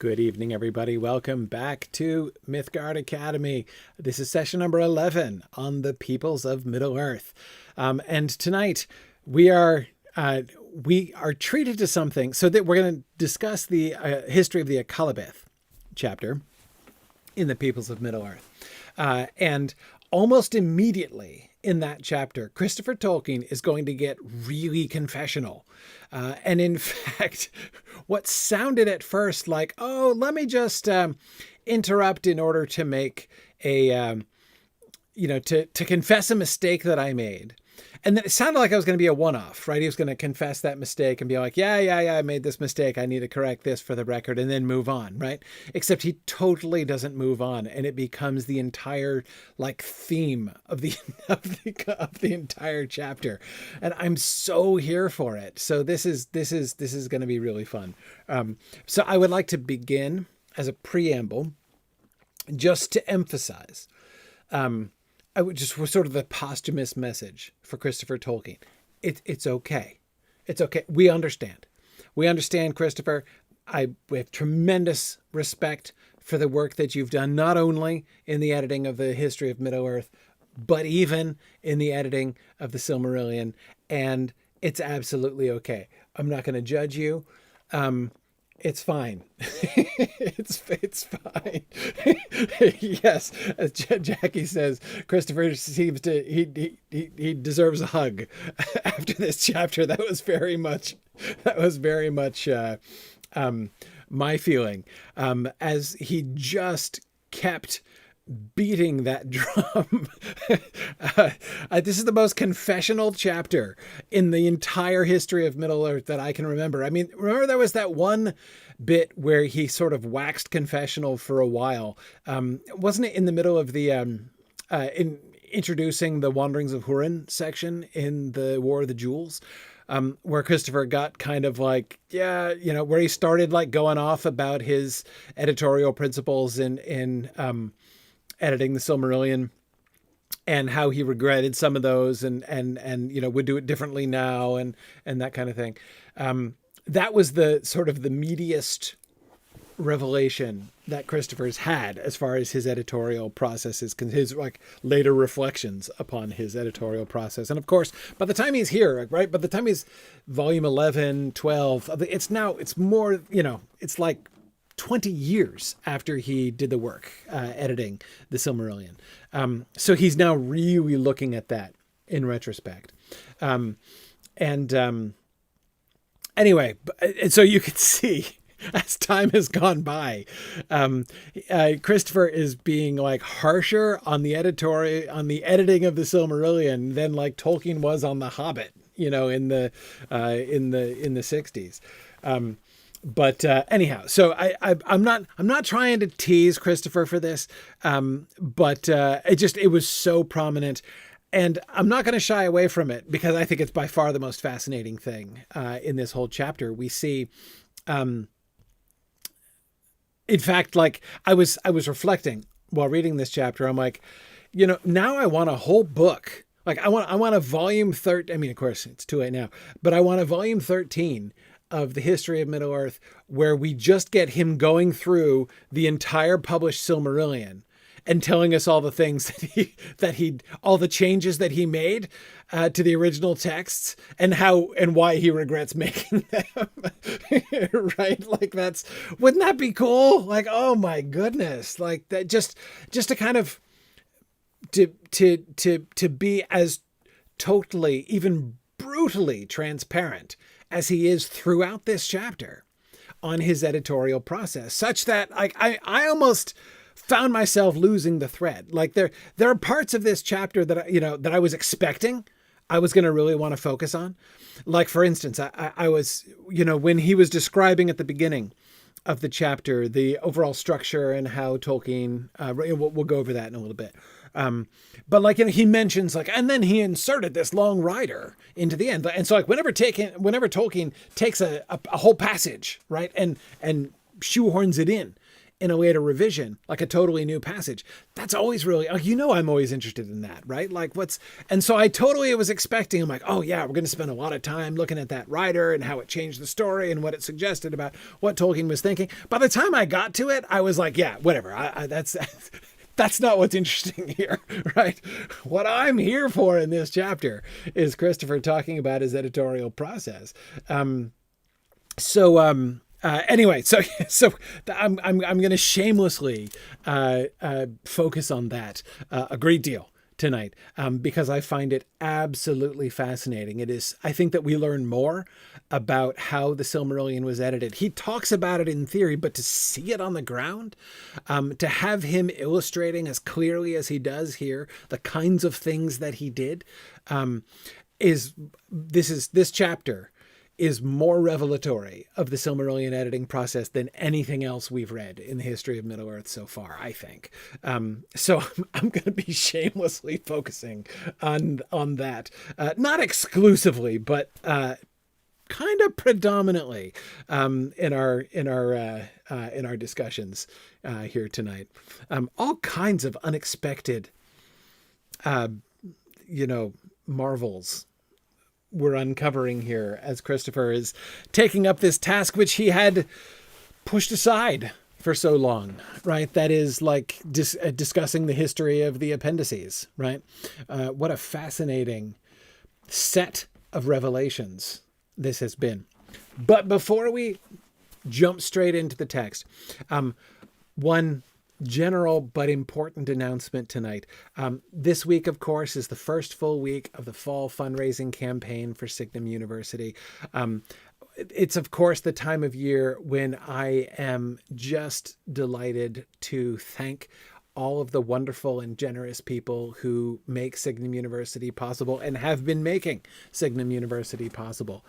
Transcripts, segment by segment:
Good evening, everybody. Welcome back to Mythgard Academy. This is session number 11 on the peoples of Middle-earth. And tonight we are treated to something so that we're going to discuss the history of the Akalabeth chapter in the peoples of Middle-earth. And almost immediately in that chapter, Christopher Tolkien is going to get really confessional. And in fact, what sounded at first like, oh, let me just interrupt in order to make to confess a mistake that I made. And then it sounded like I was going to be a one-off, right? He was going to confess that mistake and be like, yeah, I made this mistake. I need to correct this for the record and then move on, right? Except he totally doesn't move on, and it becomes the entire theme of the of the entire chapter. And I'm so here for it. So this is going to be really fun. So I would like to begin as a preamble just to emphasize I would just sort of the posthumous message for Christopher Tolkien. It's okay. It's okay. We understand. We understand, Christopher. We have tremendous respect for the work that you've done, not only in the editing of the history of Middle-earth, but even in the editing of the Silmarillion. And it's absolutely okay. I'm not going to judge you. It's fine. it's fine. Yes, as Jackie says, Christopher seems to he deserves a hug after this chapter. That was very much my feeling, as he just kept beating that drum. This is the most confessional chapter in the entire history of Middle-earth that I can remember. I mean, remember there was that one bit where he sort of waxed confessional for a while. Wasn't it in the middle of the in introducing the Wanderings of Hurin section in the War of the Jewels? Where Christopher got kind of where he started going off about his editorial principles in editing the Silmarillion, and how he regretted some of those and would do it differently now and that kind of thing. That was the sort of the meatiest revelation that Christopher's had as far as his editorial processes, his later reflections upon his editorial process. And of course, by the time he's here, right, by the time he's volume 11, 12, it's more, it's like 20 years after he did the work editing the Silmarillion. So he's now really looking at that in retrospect. Anyway, and so you can see as time has gone by, Christopher is being harsher on the editing of the Silmarillion than Tolkien was on The Hobbit, in the 60s. But anyhow, so I'm not trying to tease Christopher for this, but it was so prominent, and I'm not going to shy away from it because I think it's by far the most fascinating thing in this whole chapter. We see, in fact, I was reflecting while reading this chapter. I'm like, now I want a whole book. I want a volume 13. I mean, of course, it's too late now, but I want a volume 13 of the history of Middle-earth, where we just get him going through the entire published Silmarillion and telling us all the things all the changes that he made to the original texts and why he regrets making them. Right? Wouldn't that be cool? Oh my goodness. That just to kind of to be as totally, even brutally transparent as he is throughout this chapter on his editorial process, such that I almost found myself losing the thread. There are parts of this chapter that I was expecting I was going to really want to focus on. For instance, I was, when he was describing at the beginning of the chapter the overall structure and how Tolkien, we'll go over that in a little bit. But he mentions and then he inserted this long rider into the end. And so whenever Tolkien takes a whole passage, right, and shoehorns it in in a later revision, like a totally new passage, that's always really, I'm always interested in that, right? Like and so I totally was expecting, I'm like, oh yeah, we're going to spend a lot of time looking at that writer and how it changed the story and what it suggested about what Tolkien was thinking. By the time I got to it, I was like, yeah, whatever. That's not what's interesting here, right? What I'm here for in this chapter is Christopher talking about his editorial process. Anyway, so I'm going to shamelessly focus on that a great deal tonight because I find it absolutely fascinating. I think that we learn more about how the Silmarillion was edited. He talks about it in theory, but to see it on the ground, to have him illustrating as clearly as he does here the kinds of things that he did, this chapter is more revelatory of the Silmarillion editing process than anything else we've read in the history of Middle-earth so far, I think. So I'm going to be shamelessly focusing on that, not exclusively, but kind of predominantly in our discussions here tonight. All kinds of unexpected, marvels we're uncovering here as Christopher is taking up this task which he had pushed aside for so long, right? That is like discussing the history of the appendices, right? What a fascinating set of revelations this has been. But before we jump straight into the text, one general but important announcement tonight. This week, of course, is the first full week of the fall fundraising campaign for Signum University. It's, of course, the time of year when I am just delighted to thank all of the wonderful and generous people who make Signum University possible and have been making Signum University possible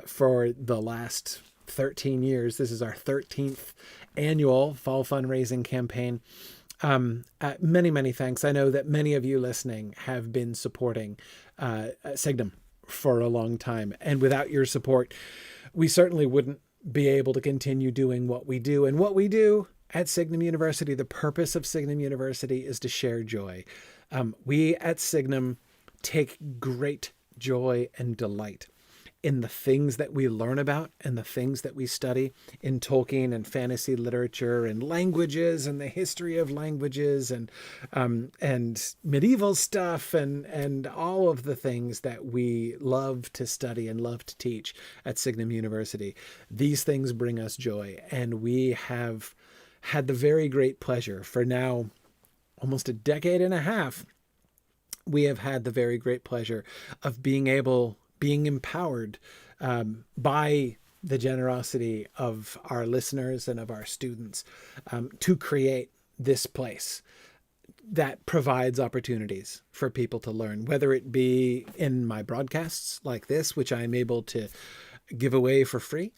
for the last 13 years. This is our 13th annual fall fundraising campaign. Many, many thanks. I know that many of you listening have been supporting Signum for a long time. And without your support, we certainly wouldn't be able to continue doing what we do. And what we do at Signum University, the purpose of Signum University is to share joy. We at Signum take great joy and delight in the things that we learn about and the things that we study in Tolkien and fantasy literature and languages and the history of languages and medieval stuff and all of the things that we love to study and love to teach at Signum University. These things bring us joy, and we have had the very great pleasure for now almost a decade and a half. We have had the very great pleasure of being empowered by the generosity of our listeners and of our students to create this place that provides opportunities for people to learn, whether it be in my broadcasts like this, which I'm able to give away for free,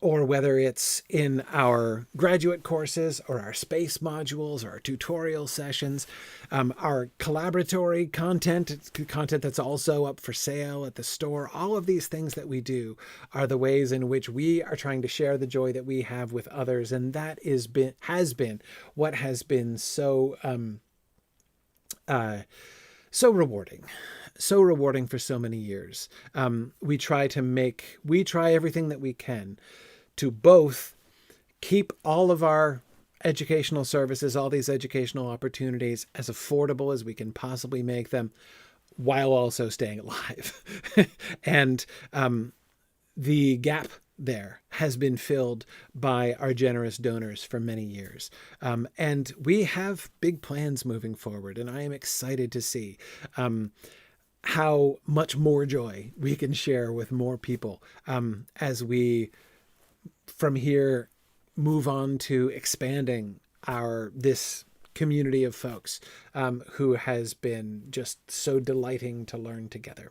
or whether it's in our graduate courses or our space modules or our tutorial sessions, our collaboratory content that's also up for sale at the store. All of these things that we do are the ways in which we are trying to share the joy that we have with others. And that has been what has been so rewarding. So rewarding for so many years. We try everything that we can to both keep all of our educational services, all these educational opportunities as affordable as we can possibly make them, while also staying alive. And the gap there has been filled by our generous donors for many years. And we have big plans moving forward, and I am excited to see how much more joy we can share with more people as we from here move on to expanding this community of folks who has been just so delighting to learn together.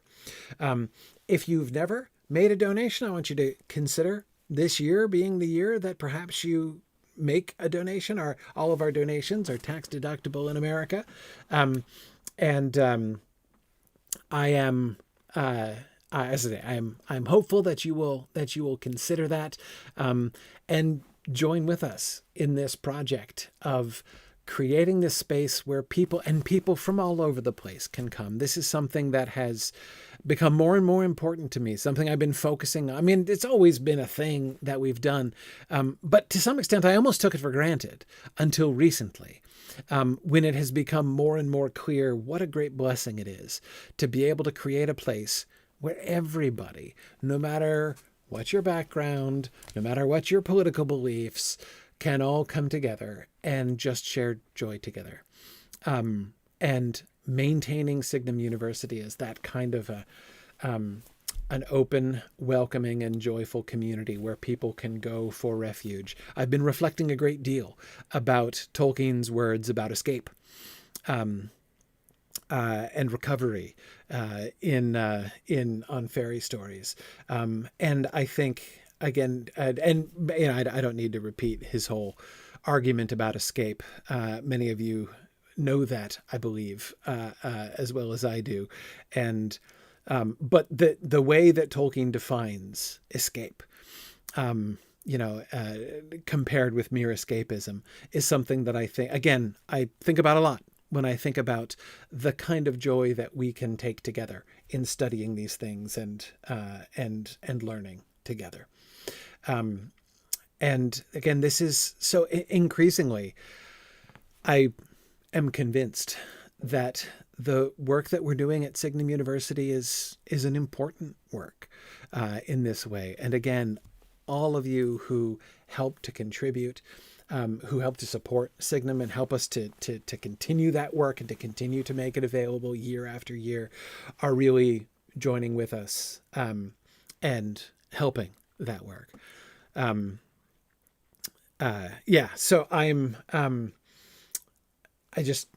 If you've never made a donation, I want you to consider this year being the year that perhaps you make a donation. All of our donations are tax deductible in America. I am, as I say, I'm hopeful that you will consider that. And join with us in this project of creating this space where people from all over the place can come. This is something that has become more and more important to me, something I've been focusing on. I mean, it's always been a thing that we've done, but to some extent, I almost took it for granted until recently, when it has become more and more clear what a great blessing it is to be able to create a place where everybody, no matter what your background, no matter what your political beliefs, can all come together and just share joy together. And maintaining Signum University as that kind of an open, welcoming, and joyful community where people can go for refuge. I've been reflecting a great deal about Tolkien's words about escape and recovery on fairy stories. And I think, again, and you know, I don't need to repeat his whole argument about escape. Many of you know that, I believe, as well as I do. And but the way that Tolkien defines escape, compared with mere escapism, is something that I think about a lot when I think about the kind of joy that we can take together in studying these things and learning together. And again, this is so increasingly, I am convinced that the work that we're doing at Signum University is an important work in this way. And again, all of you who help to contribute, who help to support Signum and help us to continue that work and to continue to make it available year after year, are really joining with us and helping that work. So I just,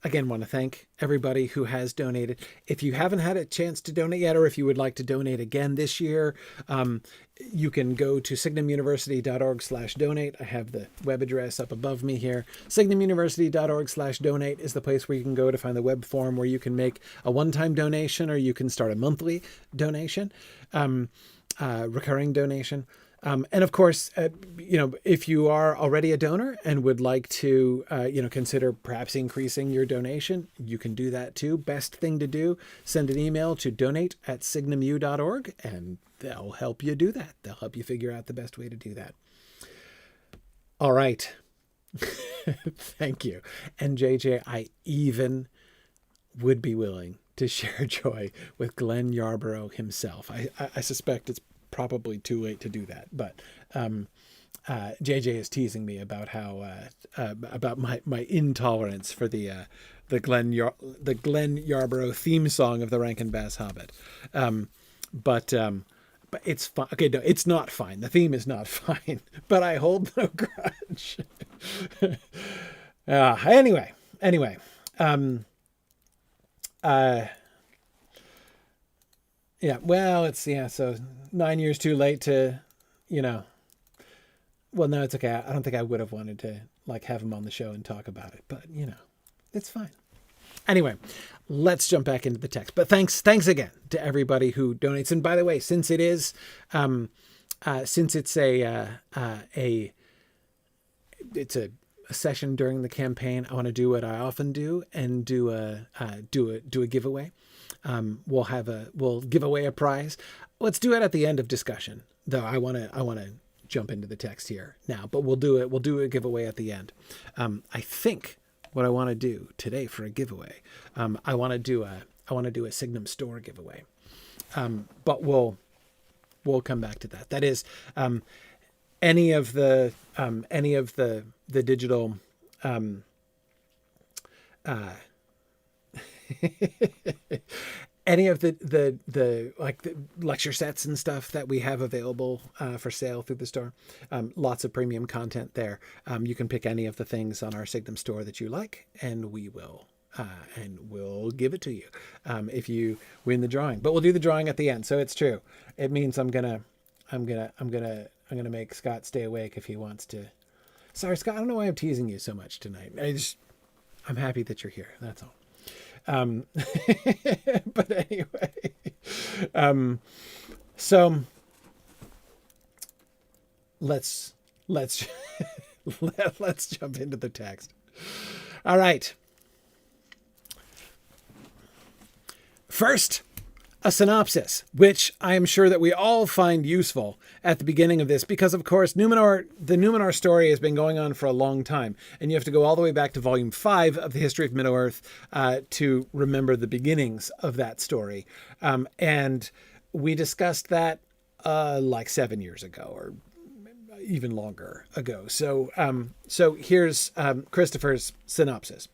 again, want to thank everybody who has donated. If you haven't had a chance to donate yet, or if you would like to donate again this year, you can go to signumuniversity.org/donate. I have the web address up above me here. signumuniversity.org/donate is the place where you can go to find the web form where you can make a one-time donation, or you can start a monthly donation, recurring donation. And of course, if you are already a donor and would like to, consider perhaps increasing your donation, you can do that too. Best thing to do, send an email to donate@signumu.org and they'll help you do that. They'll help you figure out the best way to do that. All right. Thank you. And JJ, I even would be willing to share joy with Glenn Yarborough himself. I suspect it's probably too late to do that, but JJ is teasing me about how about my intolerance for the Glenn Yarborough theme song of the Rankin Bass Hobbit, but it's fine. Okay, no, it's not fine. The theme is not fine, but I hold no grudge. Anyway. Yeah, well, so 9 years too late to, well, no, it's okay. I don't think I would have wanted to have him on the show and talk about it, but it's fine. Anyway, let's jump back into the text. But thanks again to everybody who donates. And by the way, since it is, since it's a session during the campaign, I want to do what I often do and do a giveaway. We'll give away a prize. Let's do it at the end of discussion, though. I want to jump into the text here now, but we'll do a giveaway at the end. I think what I want to do today for a giveaway, I want to do a Signum store giveaway. But we'll come back to that. That is, any of the digital, any of the lecture sets and stuff that we have available for sale through the store. Lots of premium content there. You can pick any of the things on our Signum store that you like, and we'll give it to you if you win the drawing. But we'll do the drawing at the end, so it's true. It means I'm gonna make Scott stay awake if he wants to. Sorry, Scott. I don't know why I'm teasing you so much tonight. I'm happy that you're here. That's all. But anyway, so let's let's let's jump into the text. All right. First, a synopsis, which I am sure that we all find useful at the beginning of this, because of course the Numenor story has been going on for a long time, and you have to go all the way back to volume 5 of the History of Middle-earth to remember the beginnings of that story. And we discussed that like 7 years ago, or even longer ago. So here's Christopher's synopsis.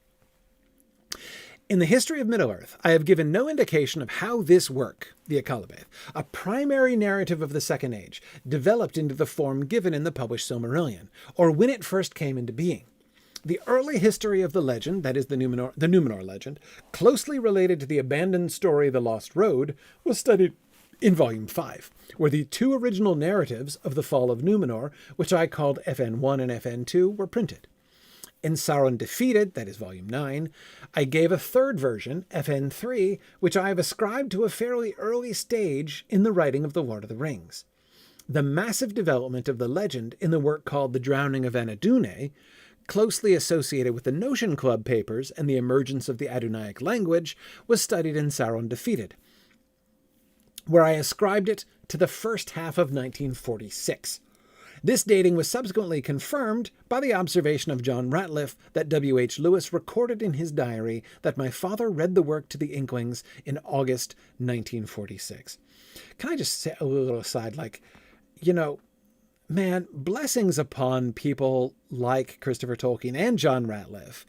In the History of Middle-earth, I have given no indication of how this work, the Akalabeth, a primary narrative of the Second Age, developed into the form given in the published Silmarillion, or when it first came into being. The early history of the legend, that is the Numenor legend, closely related to the abandoned story The Lost Road, was studied in Volume 5, where the 2 original narratives of the fall of Numenor, which I called FN1 and FN2, were printed. In Sauron Defeated, that is Volume 9, I gave a third version, FN3, which I have ascribed to a fairly early stage in the writing of The Lord of the Rings. The massive development of the legend in the work called The Drowning of Anadune, closely associated with the Notion Club papers and the emergence of the Adunaic language, was studied in Sauron Defeated, where I ascribed it to the first half of 1946. This dating was subsequently confirmed by the observation of John Ratliff that W.H. Lewis recorded in his diary that my father read the work to the Inklings in August 1946. Can I just say a little aside, man, blessings upon people like Christopher Tolkien and John Ratliff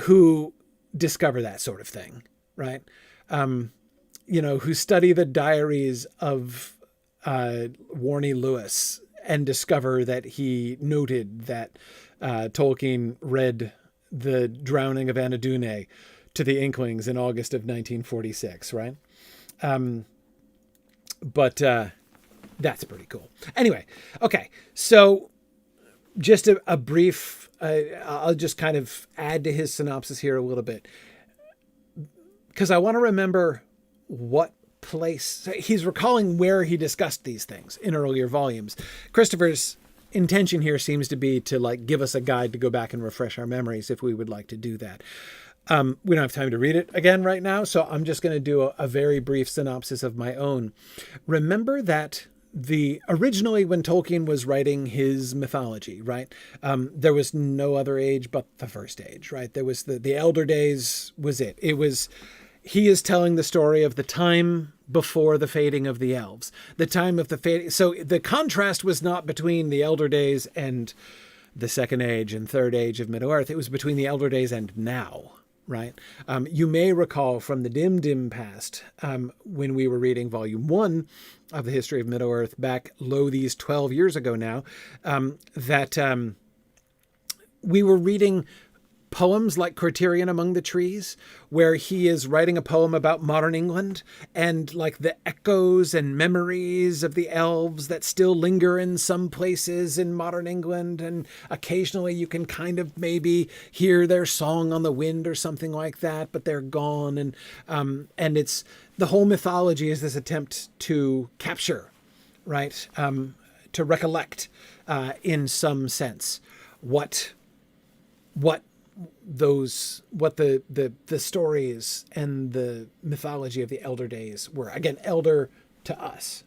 who discover that sort of thing, right? Who study the diaries of Warnie Lewis and discover that he noted that Tolkien read The Drowning of Anadune to the Inklings in August of 1946, right? But that's pretty cool. Anyway, okay, so just a brief, I'll just kind of add to his synopsis here a little bit, because I want to remember what place he's recalling where he discussed these things in earlier volumes. Christopher's intention here seems to be to give us a guide to go back and refresh our memories if we would like to do that. We don't have time to read it again right now, so I'm just going to do a very brief synopsis of my own. Remember that originally when Tolkien was writing his mythology, right, there was no other age but the First Age, right? There was the Elder Days was it. He is telling the story of the time before the fading of the elves, the time of the fading. So the contrast was not between the Elder Days and the Second Age and Third Age of Middle-earth. It was between the Elder Days and now, right? You may recall from the dim past, when we were reading Volume 1 of the History of Middle-earth back these 12 years ago now, that we were reading poems like Criterion Among the Trees, where he is writing a poem about modern England and the echoes and memories of the elves that still linger in some places in modern England. And occasionally you can kind of maybe hear their song on the wind or something like that, but they're gone. And it's the whole mythology is this attempt to capture, right? To recollect, in some sense, what the stories and the mythology of the Elder Days were. Again, elder to us.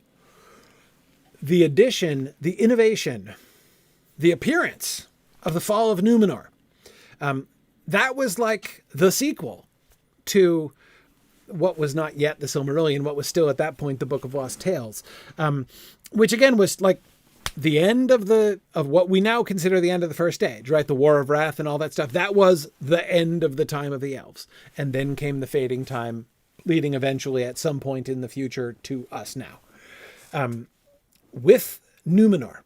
The addition, the innovation, the appearance of the fall of Numenor, that was like the sequel to what was not yet the Silmarillion, what was still at that point the Book of Lost Tales, which again was the end of what we now consider the end of the First Age, right? The War of Wrath and all that stuff. That was the end of the time of the elves. And then came the fading time, leading eventually at some point in the future to us now. With Numenor,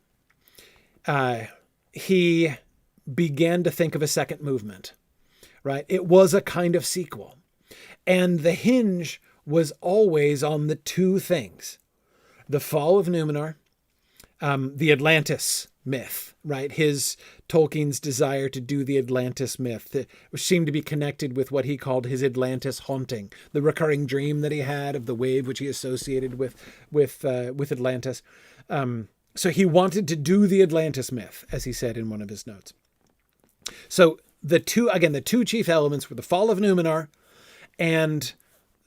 he began to think of a second movement, right? It was a kind of sequel. And the hinge was always on the two things: the fall of Numenor, the Atlantis myth, right? Tolkien's desire to do the Atlantis myth, which seemed to be connected with what he called his Atlantis haunting, the recurring dream that he had of the wave which he associated with Atlantis. So he wanted to do the Atlantis myth, as he said in one of his notes. So the two chief elements were the fall of Numenor and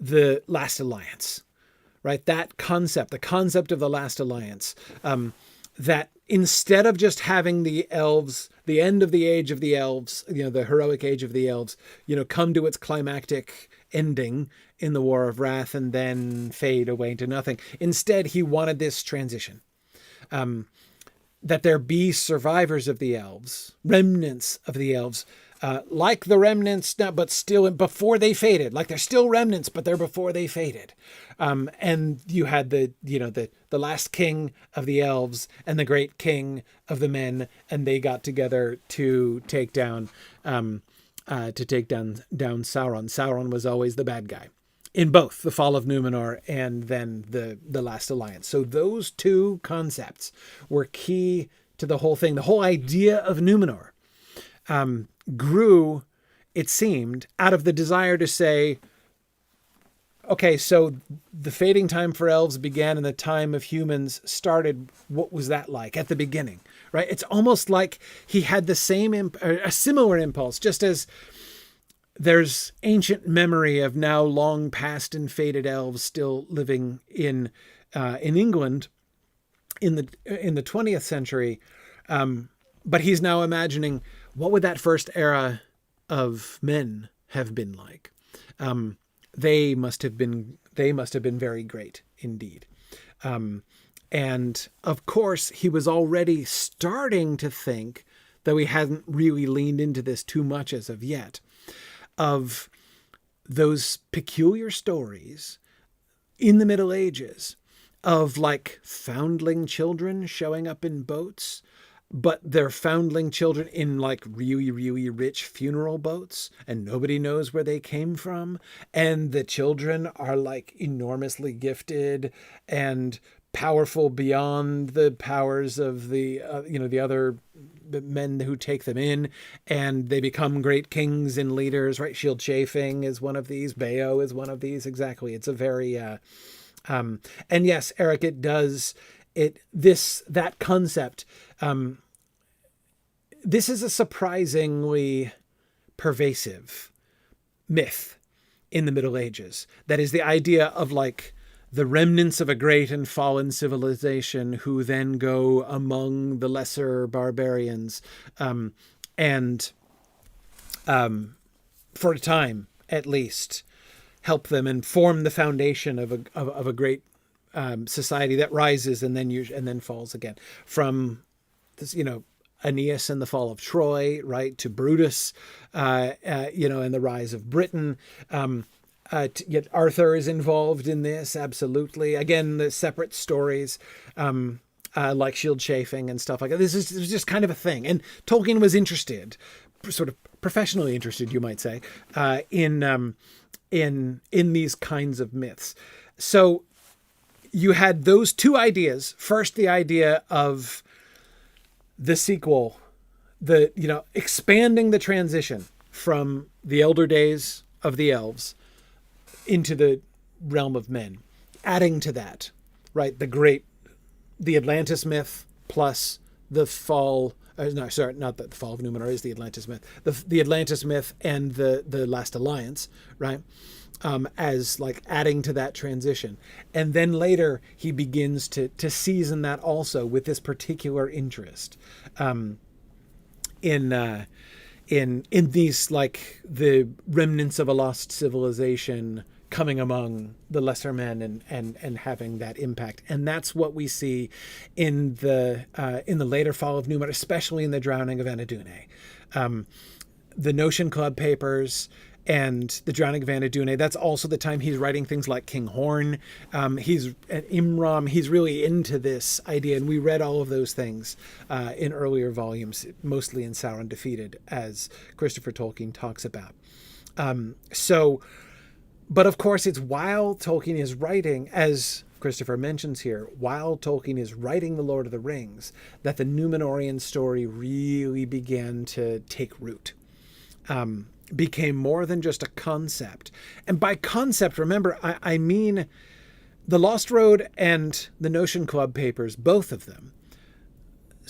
the Last Alliance, right? That concept, the concept of the Last Alliance, that instead of just having the elves, the end of the age of the elves, the heroic age of the elves, come to its climactic ending in the War of Wrath and then fade away into nothing. Instead, he wanted this transition. That there be survivors of the elves, remnants of the elves, like the remnants now, but still before they faded. Like they're still remnants, but they're before they faded. And you had the last king of the elves and the great king of the men, and they got together to take down Sauron. Sauron was always the bad guy in both the fall of Numenor and then the Last Alliance. So those two concepts were key to the whole thing. The whole idea of Numenor grew, it seemed, out of the desire to say, okay, so the fading time for elves began and the time of humans started. What was that like at the beginning, right? It's almost like he had the a similar impulse, just as there's ancient memory of now long past and faded elves still living in England in the 20th century. But he's now imagining, what would that first era of men have been like? They must have been very great indeed. And of course, he was already starting to think, though he hadn't really leaned into this too much as of yet, of those peculiar stories in the Middle Ages of like foundling children showing up in boats, but they're foundling children in like really, really rich funeral boats, and nobody knows where they came from. And the children are like enormously gifted and powerful beyond the powers of the other men who take them in, and they become great kings and leaders, right? Shield Chafing is one of these. Bayo is one of these. Exactly. It's a very, and yes, Eric, that concept, this is a surprisingly pervasive myth in the Middle Ages. That is the idea of like the remnants of a great and fallen civilization who then go among the lesser barbarians, and for a time at least help them and form the foundation of a great society that rises and then falls again. From this, Aeneas and the fall of Troy, right, to Brutus, and the rise of Britain. Yet Arthur is involved in this, absolutely. Again, the separate stories, like Shield Chafing and stuff like that. This was just kind of a thing. And Tolkien was interested, sort of professionally interested, you might say, in these kinds of myths. So you had those two ideas. First, the idea of the sequel, expanding the transition from the elder days of the elves into the realm of men, adding to that, right, the Atlantis myth plus the fall. Not that the fall of Numenor is the Atlantis myth. The Atlantis myth and the Last Alliance, right, as like adding to that transition, and then later he begins to season that also with this particular interest in these, like, the remnants of a lost civilization coming among the lesser men and having that impact. And that's what we see in the later fall of Numenor, especially in the drowning of Anadune. The Notion Club papers and the drowning of Anadune, that's also the time he's writing things like King Horn. He's at Imram. He's really into this idea. And we read all of those things in earlier volumes, mostly in Sauron Defeated, as Christopher Tolkien talks about. But of course, it's while Tolkien is writing, as Christopher mentions here, while Tolkien is writing The Lord of the Rings, that the Númenórean story really began to take root. Became more than just a concept. And by concept, remember, I mean The Lost Road and the Notion Club papers, both of them,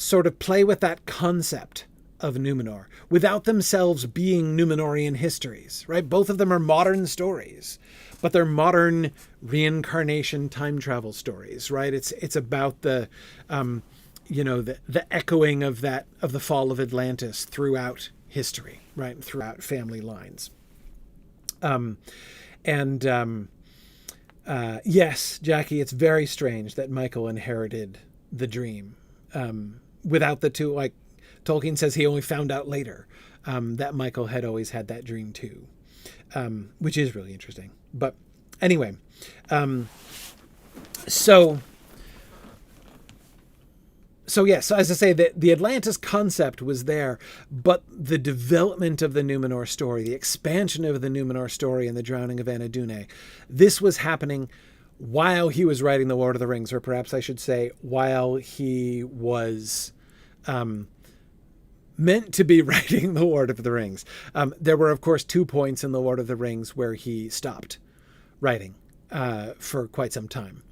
sort of play with that concept of Numenor without themselves being Numenorian histories, right? Both of them are modern stories, but they're modern reincarnation time travel stories, right? It's about the echoing of the fall of Atlantis throughout history, right? Throughout family lines. Yes, Jackie, it's very strange that Michael inherited the dream without the two. Like Tolkien says, he only found out later that Michael had always had that dream too, which is really interesting. But anyway, so yes, as I say, the Atlantis concept was there, but the development of the Numenor story, the expansion of the Numenor story and the drowning of Anadune, this was happening while he was writing The Lord of the Rings, or perhaps I should say while he was meant to be writing The Lord of the Rings. There were, of course, 2 points in The Lord of the Rings where he stopped writing for quite some time.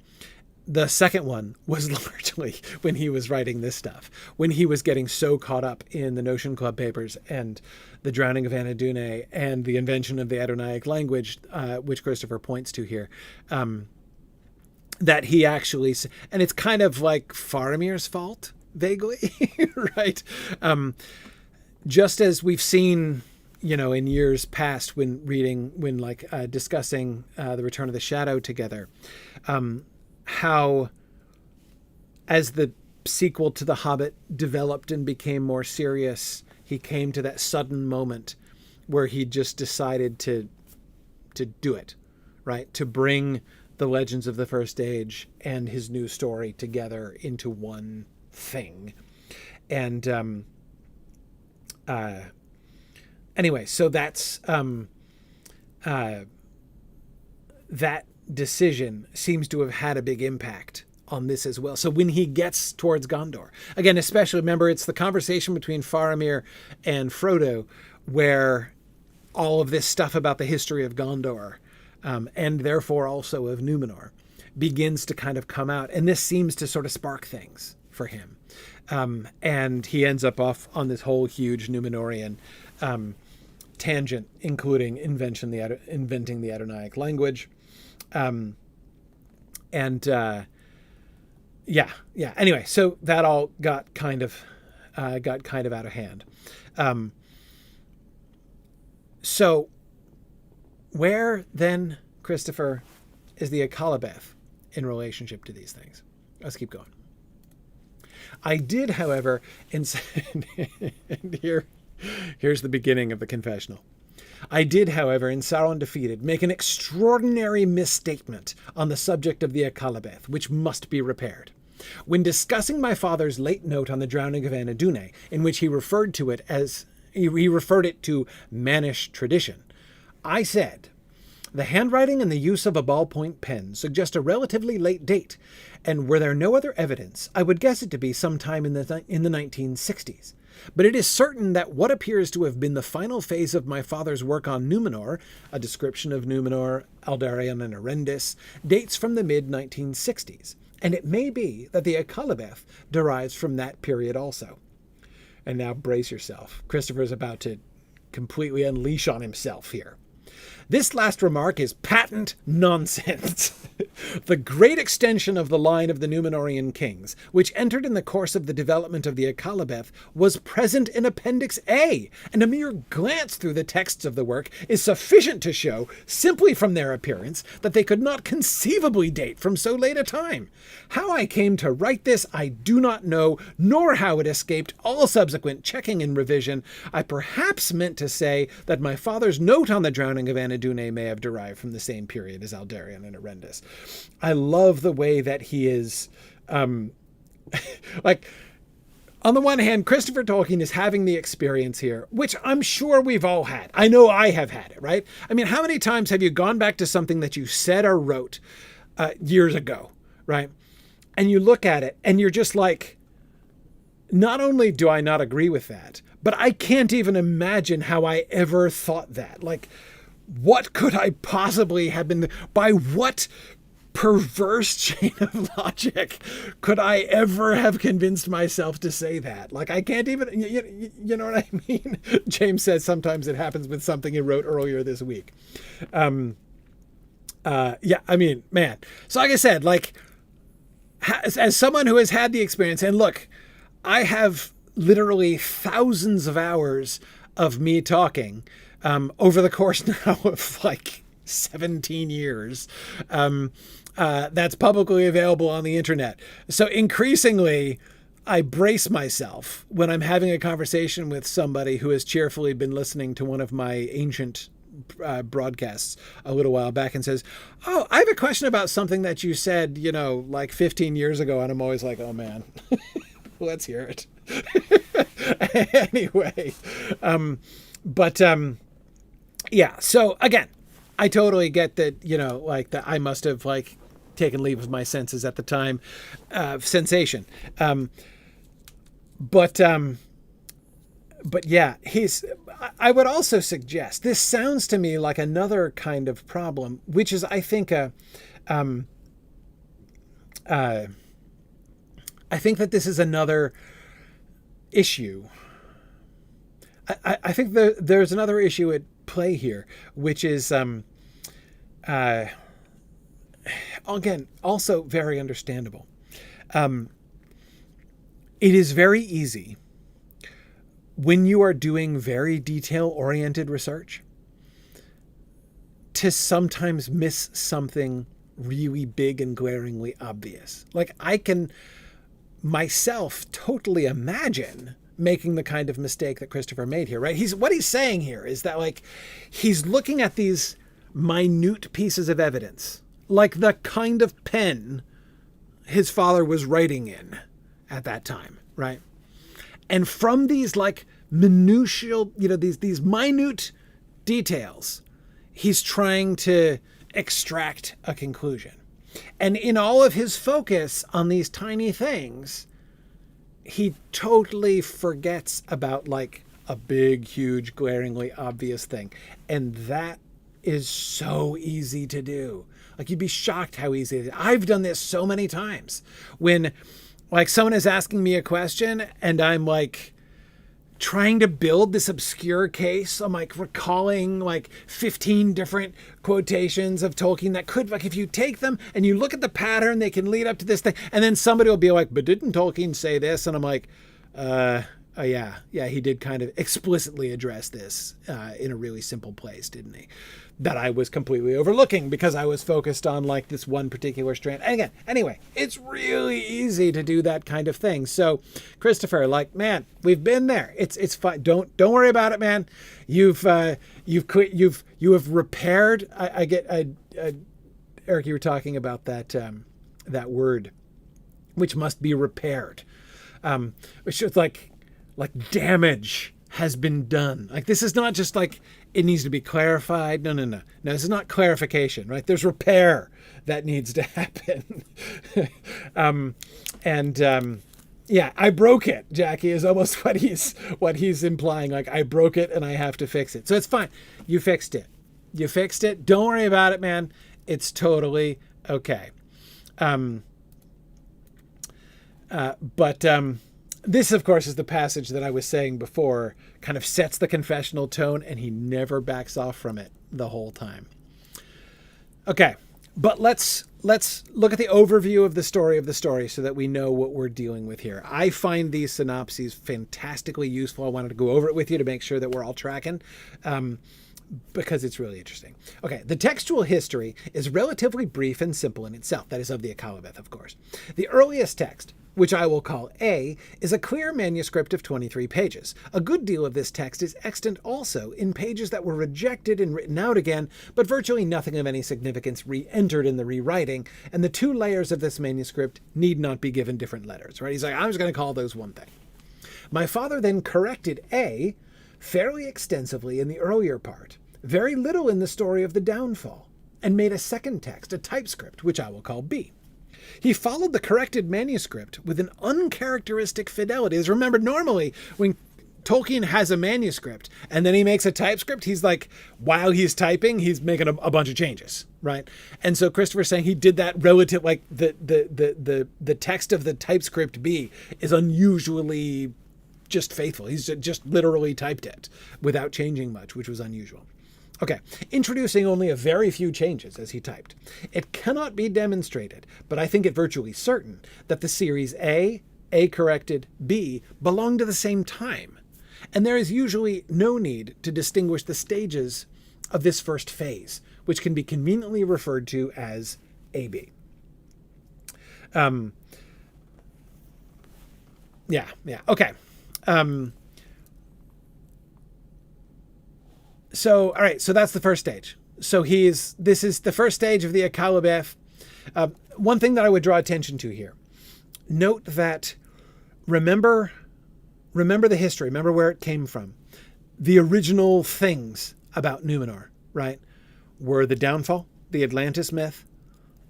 The second one was largely when he was writing this stuff, when he was getting so caught up in the Notion Club papers and the drowning of Anadune and the invention of the Adonaic language, which Christopher points to here, that he actually, and it's kind of like Faramir's fault, vaguely, right? Just as we've seen, in years past when discussing The Return of the Shadow together, how, as the sequel to The Hobbit developed and became more serious, he came to that sudden moment where he just decided to do it, right? To bring the Legends of the First Age and his new story together into one thing. And anyway, so that's that decision seems to have had a big impact on this as well. So when he gets towards Gondor, again, especially remember, it's the conversation between Faramir and Frodo where all of this stuff about the history of Gondor, and therefore also of Numenor, begins to kind of come out. And this seems to sort of spark things for him. And he ends up off on this whole huge Numenorian tangent, including inventing the Adonaic language. Anyway, so that all got kind of out of hand. So where then, Christopher, is the Akalabeth in relationship to these things? Let's keep going. I did, however, and here's the beginning of the confessional. I did, however, in Sauron Defeated, make an extraordinary misstatement on the subject of the Akalabeth, which must be repaired. When discussing my father's late note on the drowning of Anadune, in which he referred to it as he referred it to mannish tradition, I said, the handwriting and the use of a ballpoint pen suggest a relatively late date, and were there no other evidence, I would guess it to be sometime in the 1960s. But it is certain that what appears to have been the final phase of my father's work on Numenor, a description of Numenor, Aldarion, and Erendis, dates from the mid-1960s, and it may be that the Akalabeth derives from that period also. And now brace yourself. Christopher's about to completely unleash on himself here. This last remark is patent nonsense. The great extension of the line of the Númenórean kings, which entered in the course of the development of the Akalabeth, was present in Appendix A, and a mere glance through the texts of the work is sufficient to show, simply from their appearance, that they could not conceivably date from so late a time. How I came to write this I do not know, nor how it escaped all subsequent checking and revision. I perhaps meant to say that my father's note on the drowning of Anadune may have derived from the same period as Aldarion and Erendis. I love the way that he is, like, on the one hand, Christopher Tolkien is having the experience here, which I'm sure we've all had. I know I have had it, right? I mean, how many times have you gone back to something that you said or wrote years ago, right? And you look at it and you're just like, not only do I not agree with that, but I can't even imagine how I ever thought that. Like, what could I possibly have been, by what perverse chain of logic could I ever have convinced myself to say that? Like, I can't even, you know what I mean? James says sometimes it happens with something he wrote earlier this week. Yeah, I mean, man. So like I said, like, as someone who has had the experience, and look, I have literally thousands of hours of me talking over the course now of like 17 years. That's publicly available on the internet. So increasingly, I brace myself when I'm having a conversation with somebody who has cheerfully been listening to one of my ancient broadcasts a little while back and says, "Oh, I have a question about something that you said, you know, like 15 years ago." And I'm always like, "Oh man, let's hear it." Anyway, yeah. So again, I totally get that, you know, like that I must have like taken leave of my senses at the time. Sensation. But yeah, I would also suggest, this sounds to me like another kind of problem, which is, I think, I think that this is another issue. I think there's another issue at play here, which is, again, also very understandable. It is very easy when you are doing very detail-oriented research to sometimes miss something really big and glaringly obvious. Like, I can myself totally imagine making the kind of mistake that Christopher made here, right? What he's saying here is that, like, he's looking at these minute pieces of evidence, like the kind of pen his father was writing in at that time, right? And from these like minutial, you know, these minute details, he's trying to extract a conclusion. And in all of his focus on these tiny things, he totally forgets about like a big, huge, glaringly obvious thing. And that is so easy to do. Like, you'd be shocked how easy it is. I've done this so many times when like someone is asking me a question and I'm like trying to build this obscure case. I'm like recalling like 15 different quotations of Tolkien that could, like, if you take them and you look at the pattern, they can lead up to this thing. And then somebody will be like, "But didn't Tolkien say this?" And I'm like, oh yeah, he did kind of explicitly address this in a really simple place, didn't he? That I was completely overlooking because I was focused on like this one particular strand. And again, anyway, it's really easy to do that kind of thing. So, Christopher, like, man, we've been there. It's fine. Don't worry about it, man. You have repaired. I get Eric, you were talking about that that word, which must be repaired, which is like damage has been done. Like, this is not just like it needs to be clarified. No. This is not clarification, right? There's repair that needs to happen. Yeah, I broke it, Jackie, is almost what he's implying. Like, I broke it and I have to fix it. So it's fine. You fixed it. Don't worry about it, man. It's totally okay. This, of course, is the passage that I was saying before, kind of sets the confessional tone, and he never backs off from it the whole time. Okay, but let's look at the overview of the story so that we know what we're dealing with here. I find these synopses fantastically useful. I wanted to go over it with you to make sure that we're all tracking, because it's really interesting. Okay, the textual history is relatively brief and simple in itself. That is of the Akalabeth, of course. The earliest text, which I will call A, is a clear manuscript of 23 pages. A good deal of this text is extant also in pages that were rejected and written out again, but virtually nothing of any significance re-entered in the rewriting, and the two layers of this manuscript need not be given different letters, right? He's like, I was going to call those one thing. My father then corrected A fairly extensively in the earlier part, very little in the story of the downfall, and made a second text, a typescript, which I will call B. He followed the corrected manuscript with an uncharacteristic fidelity. As remember, normally when Tolkien has a manuscript and then he makes a typescript. He's like, while he's typing, he's making a bunch of changes, right? And so Christopher's saying he did that relative, like the text of the typescript B is unusually just faithful. He's just literally typed it without changing much, which was unusual. Okay, introducing only a very few changes as he typed. It cannot be demonstrated, but I think it virtually certain, that the series A corrected, B belong to the same time. And there is usually no need to distinguish the stages of this first phase, which can be conveniently referred to as AB. Okay. So, all right, so that's the first stage. So this is the first stage of the Akalabeth. One thing that I would draw attention to here. Note that, remember the history, remember where it came from. The original things about Numenor, right, were the downfall, the Atlantis myth,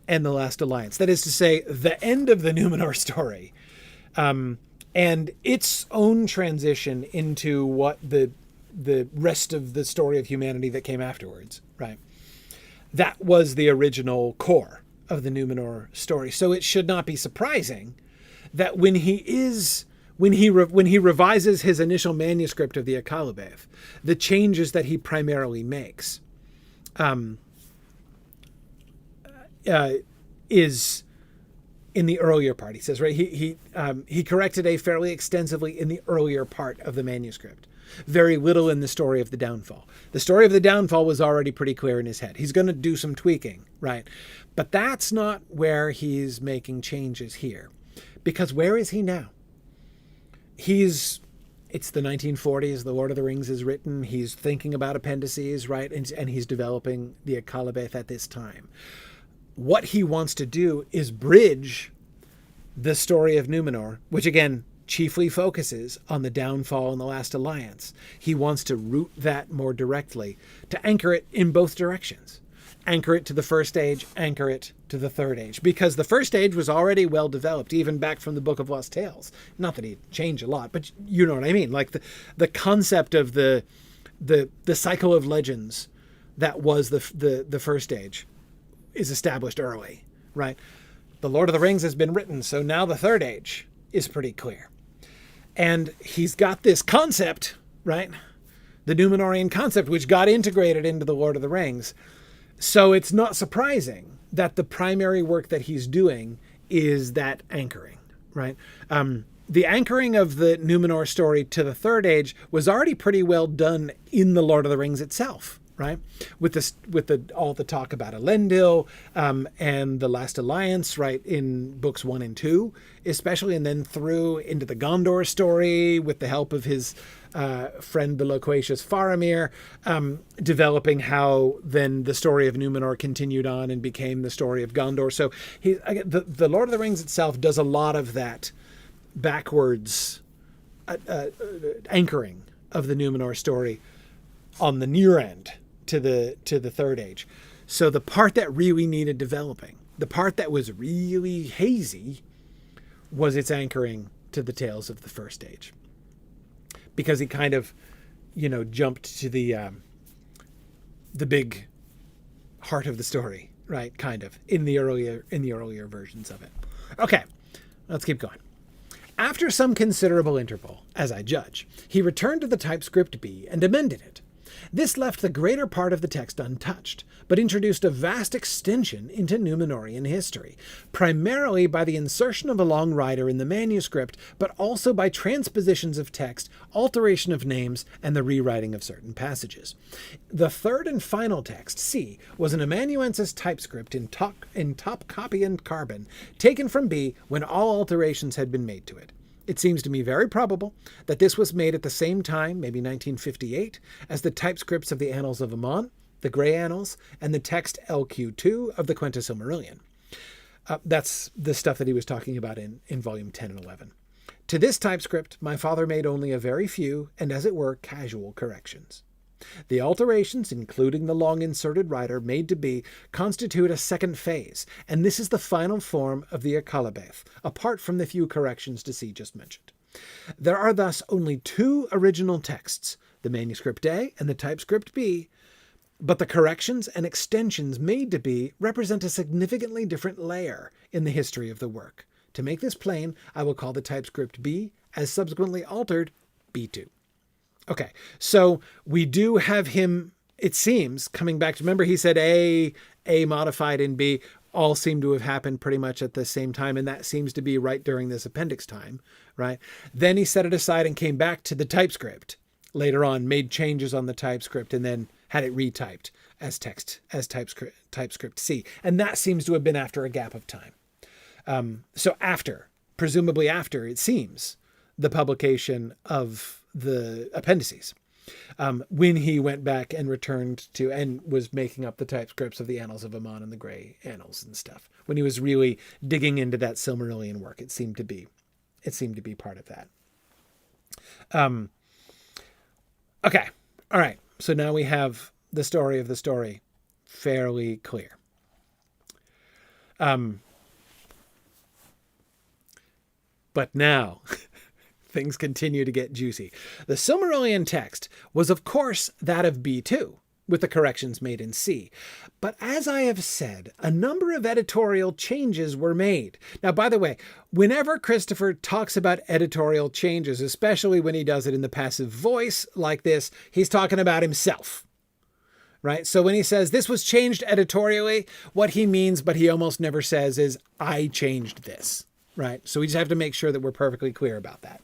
and the last alliance. That is to say, the end of the Numenor story, and its own transition into what the rest of the story of humanity that came afterwards, right? That was the original core of the Numenor story. So it should not be surprising that when he revises his initial manuscript of the Akalabeth, the changes that he primarily makes is in the earlier part. He says, right, he corrected A fairly extensively in the earlier part of the manuscript. Very little in the story of the downfall. The story of the downfall was already pretty clear in his head. He's going to do some tweaking, right? But that's not where he's making changes here. Because where is he now? It's the 1940s, the Lord of the Rings is written, he's thinking about appendices, right? And he's developing the Akalabeth at this time. What he wants to do is bridge the story of Numenor, which again, chiefly focuses on the downfall and the last alliance. He wants to root that more directly, to anchor it in both directions. Anchor it to the first age, anchor it to the third age. Because the first age was already well developed, even back from the Book of Lost Tales. Not that he changed a lot, but you know what I mean. Like the concept of the cycle of legends that was the first age is established early, right? The Lord of the Rings has been written, so now the third age is pretty clear. And he's got this concept, right? The Numenorian concept, which got integrated into the Lord of the Rings. So it's not surprising that the primary work that he's doing is that anchoring, right? The anchoring of the Numenor story to the third age was already pretty well done in the Lord of the Rings itself, right? With all the talk about Elendil and the Last Alliance, right, in books 1 and 2, especially, and then through into the Gondor story with the help of his friend, the loquacious Faramir, developing how then the story of Numenor continued on and became the story of Gondor. So the Lord of the Rings itself does a lot of that backwards anchoring of the Numenor story on the near end to the third age. So the part that really needed developing, the part that was really hazy, was its anchoring to the tales of the first age. Because he kind of, jumped to the big heart of the story, right? Kind of in the earlier versions of it. Okay, let's keep going. After some considerable interval, as I judge, he returned to the typescript B and amended it. This left the greater part of the text untouched, but introduced a vast extension into Numenorian history, primarily by the insertion of a long rider in the manuscript, but also by transpositions of text, alteration of names, and the rewriting of certain passages. The third and final text, C, was an amanuensis typescript in top copy and carbon, taken from B when all alterations had been made to it. It seems to me very probable that this was made at the same time, maybe 1958, as the typescripts of the Annals of Aman, the Grey Annals, and the text LQ2 of the Quenta Silmarillion. That's the stuff that he was talking about in volume 10 and 11. To this typescript, my father made only a very few, and as it were, casual corrections. The alterations, including the long inserted rider made to be, constitute a second phase, and this is the final form of the Akalabeth, apart from the few corrections to C just mentioned. There are thus only two original texts, the manuscript A and the typescript B, but the corrections and extensions made to B represent a significantly different layer in the history of the work. To make this plain, I will call the typescript B, as subsequently altered, B2. Okay, so we do have him, it seems, coming back to, remember he said A modified in B, all seem to have happened pretty much at the same time, and that seems to be right during this appendix time, right? Then he set it aside and came back to the typescript later on, made changes on the typescript, and then had it retyped as typescript C. And that seems to have been after a gap of time. So presumably after, it seems, the publication of the appendices, when he went back and returned to, and was making up the typescripts of the Annals of Aman and the Grey Annals and stuff, when he was really digging into that Silmarillion work, it seemed to be part of that. Okay. All right. So now we have the story of the story fairly clear. But now things continue to get juicy. The Silmarillion text was, of course, that of B2, with the corrections made in C. But as I have said, a number of editorial changes were made. Now, by the way, whenever Christopher talks about editorial changes, especially when he does it in the passive voice like this, he's talking about himself, right? So when he says this was changed editorially, what he means, but he almost never says, is I changed this, right? So we just have to make sure that we're perfectly clear about that.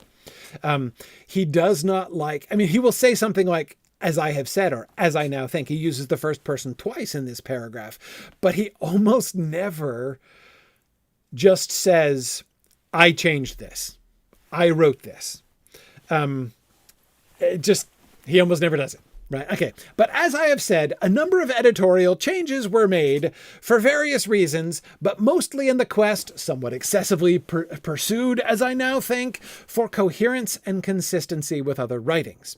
He does not like, he will say something like, as I have said, or as I now think. He uses the first person twice in this paragraph, but he almost never just says, I changed this, I wrote this. He almost never does it. Right. Okay. But as I have said, a number of editorial changes were made for various reasons, but mostly in the quest, somewhat excessively pursued, as I now think, for coherence and consistency with other writings.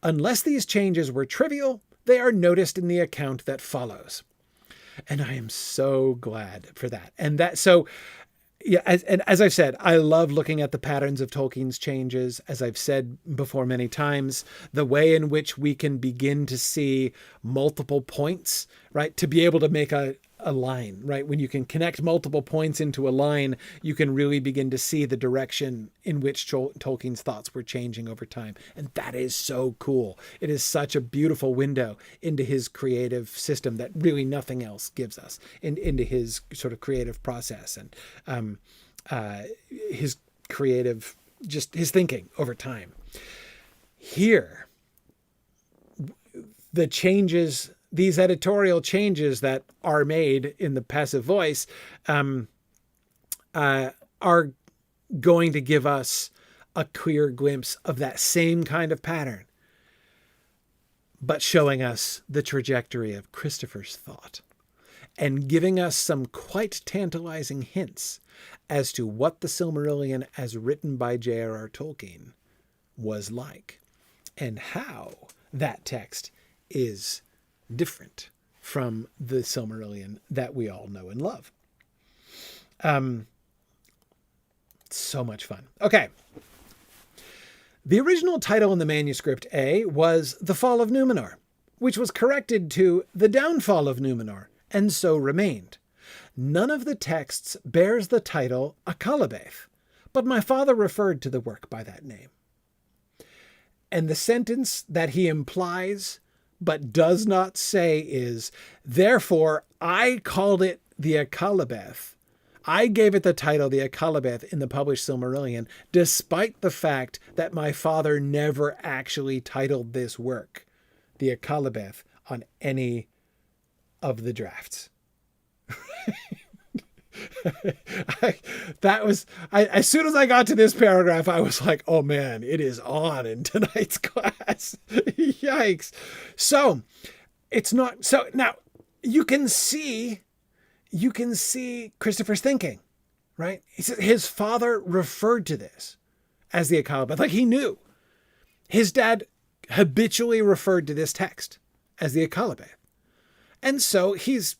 Unless these changes were trivial, they are noticed in the account that follows. And I am so glad for that. Yeah, as I've said, I love looking at the patterns of Tolkien's changes. As I've said before many times, the way in which we can begin to see multiple points, right? To be able to make a line, right? When you can connect multiple points into a line, you can really begin to see the direction in which Tolkien's thoughts were changing over time. And that is so cool. It is such a beautiful window into his creative system that really nothing else gives us, into his sort of creative process and his creative, just his thinking over time. Here, the changes, these editorial changes that are made in the passive voice are going to give us a clear glimpse of that same kind of pattern, but showing us the trajectory of Christopher's thought and giving us some quite tantalizing hints as to what the Silmarillion as written by J.R.R. Tolkien was like and how that text is different from the Silmarillion that we all know and love. So much fun. Okay. The original title in the manuscript A was The Fall of Numenor, which was corrected to The Downfall of Numenor, and so remained. None of the texts bears the title Akallabeth, but my father referred to the work by that name. And the sentence that he implies but does not say is, therefore, I called it the Akallabeth. I gave it the title the Akallabeth in the published Silmarillion, despite the fact that my father never actually titled this work the Akallabeth on any of the drafts. As soon as I got to this paragraph, I was like, oh man, it is on in tonight's class. Yikes. So it's not, so now you can see Christopher's thinking, right? He said his father referred to this as the Akallabeth. Like he knew his dad habitually referred to this text as the Akallabeth. And so he's,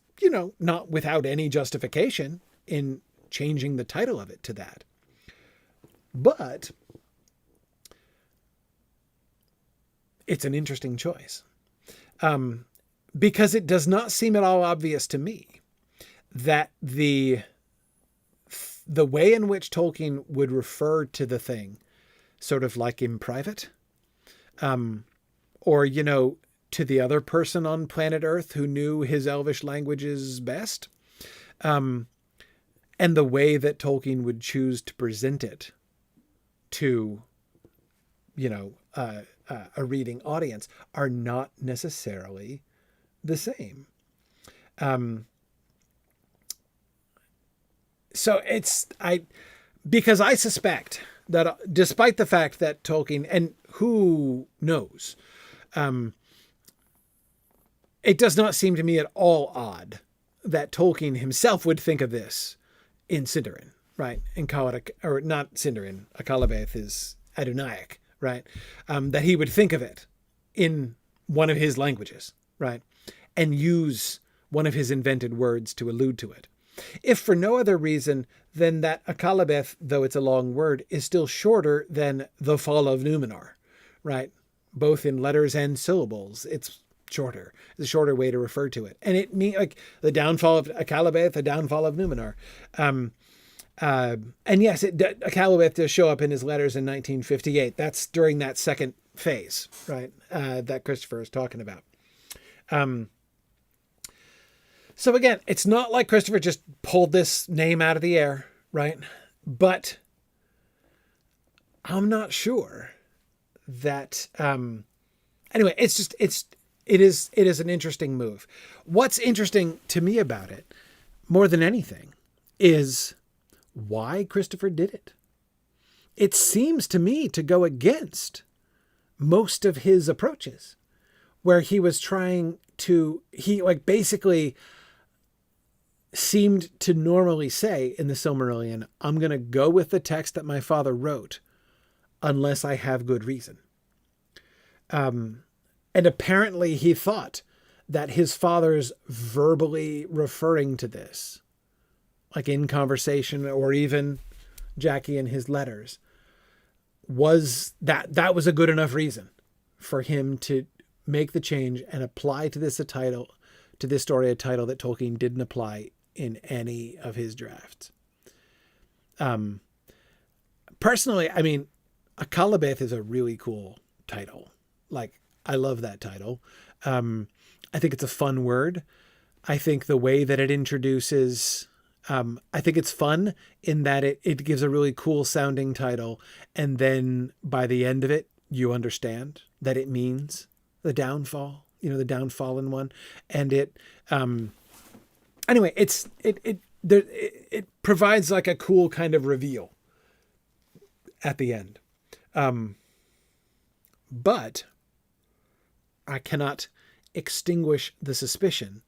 not without any justification in changing the title of it to that. But it's an interesting choice. Because it does not seem at all obvious to me that the way in which Tolkien would refer to the thing, sort of like in private, or, to the other person on planet Earth who knew his Elvish languages best, and the way that Tolkien would choose to present it to, a reading audience are not necessarily the same. So because I suspect that despite the fact that Tolkien, and who knows, it does not seem to me at all odd that Tolkien himself would think of this in Sindarin, right? And call it, or not Sindarin, Akalabeth is Adunaic, right? That he would think of it in one of his languages, right? And use one of his invented words to allude to it. If for no other reason than that Akalabeth, though it's a long word, is still shorter than the fall of Numenor, right? Both in letters and syllables, it's shorter. It's a shorter way to refer to it. And it means like the downfall of Akalabeth, the downfall of Numenor. And yes, Akalabeth does show up in his letters in 1958. That's during that second phase, right? That Christopher is talking about. So again, it's not like Christopher just pulled this name out of the air, right? But I'm not sure that, anyway, it is an interesting move. What's interesting to me about it more than anything is why Christopher did it. It seems to me to go against most of his approaches where he was trying to, basically seemed to normally say in the Silmarillion, I'm going to go with the text that my father wrote unless I have good reason. And apparently he thought that his father's verbally referring to this, like in conversation or even Jackie in his letters, was that was a good enough reason for him to make the change and apply to this story a title that Tolkien didn't apply in any of his drafts. Personally, I mean, Akalabeth is a really cool title. Like, I love that title. I think it's a fun word. I think the way that it introduces, I think it's fun in that it gives a really cool sounding title. And then by the end of it, you understand that it means the downfall, the downfallen one. And it, anyway, it provides like a cool kind of reveal at the end. But I cannot extinguish the suspicion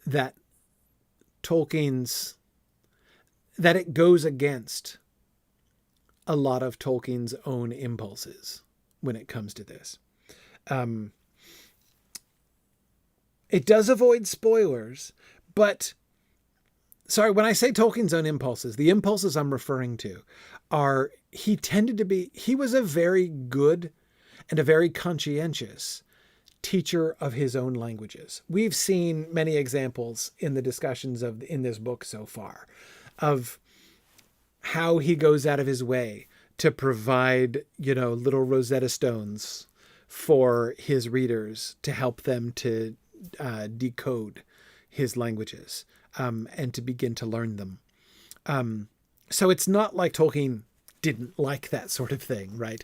that that it goes against a lot of Tolkien's own impulses when it comes to this. It does avoid spoilers, but sorry, when I say Tolkien's own impulses, the impulses I'm referring to are he was a very good and a very conscientious teacher of his own languages. We've seen many examples in the discussions in this book so far of how he goes out of his way to provide, little Rosetta Stones for his readers to help them to decode his languages and to begin to learn them. So it's not like Tolkien didn't like that sort of thing, right?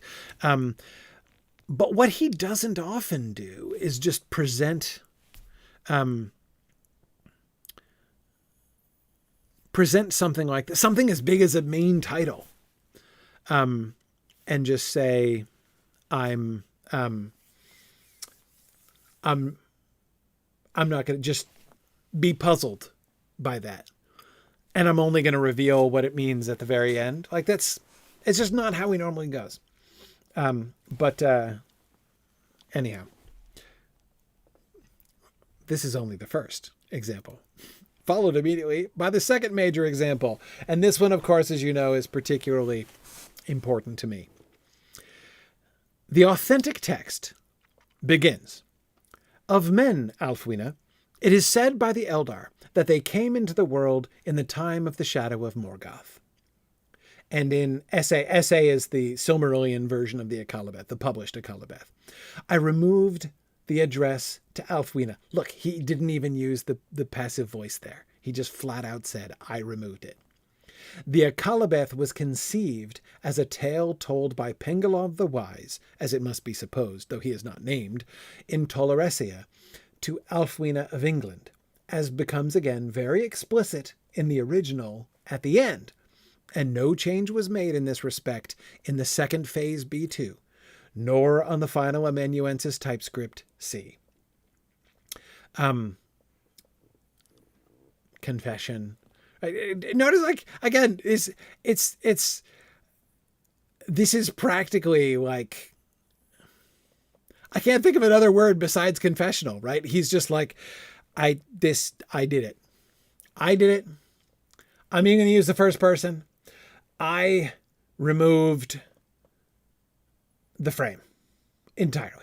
But what he doesn't often do is just present something like this, something as big as a main title, and just say, I'm not going to just be puzzled by that. And I'm only going to reveal what it means at the very end. Like it's just not how he normally goes. But anyhow, this is only the first example, followed immediately by the second major example. And this one, of course, as you know, is particularly important to me. The authentic text begins, "Of men, Alfwine, it is said by the Eldar that they came into the world in the time of the shadow of Morgoth." And in essay is the Silmarillion version of the Akalabeth, the published Akalabeth. "I removed the address to Alfwine." Look, he didn't even use the passive voice there. He just flat out said, "I removed it." "The Akalabeth was conceived as a tale told by Pengalov the Wise, as it must be supposed, though he is not named, in Tolaresia, to Alfwine of England, as becomes again very explicit in the original at the end, and no change was made in this respect in the second phase B2, nor on the final amanuensis typescript C." Confession. Notice, like, again, this is practically like, I can't think of another word besides confessional, right? He's just like, I did it. I did it. I'm even going to use the first person. I removed the frame entirely.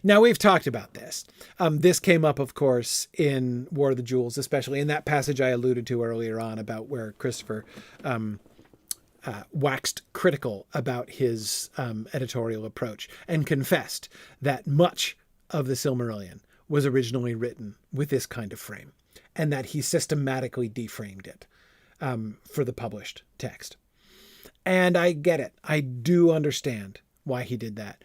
Now, we've talked about this. This came up, of course, in War of the Jewels, especially in that passage I alluded to earlier on about where Christopher waxed critical about his editorial approach and confessed that much of the Silmarillion was originally written with this kind of frame and that he systematically deframed it for the published text. And I get it. I do understand why he did that.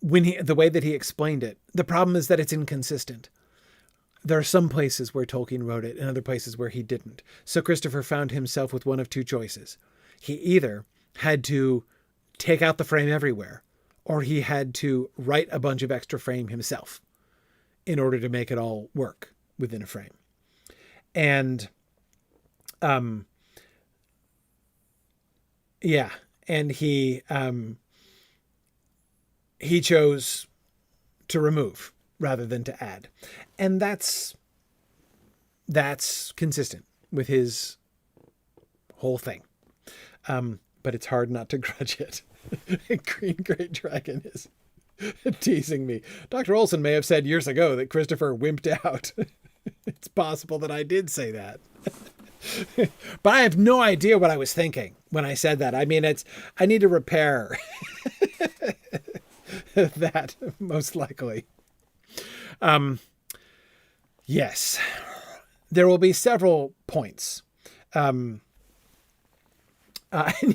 The way that he explained it, the problem is that it's inconsistent. There are some places where Tolkien wrote it and other places where he didn't. So Christopher found himself with one of two choices. He either had to take out the frame everywhere, or he had to write a bunch of extra frame himself in order to make it all work within a frame. And, and he chose to remove rather than to add. And that's consistent with his whole thing. But it's hard not to grudge it. Green Great Dragon is teasing me. Dr. Olson may have said years ago that Christopher wimped out. It's possible that I did say that. But I have no idea what I was thinking when I said that. I mean, I need to repair that, most likely. Yes, there will be several points. And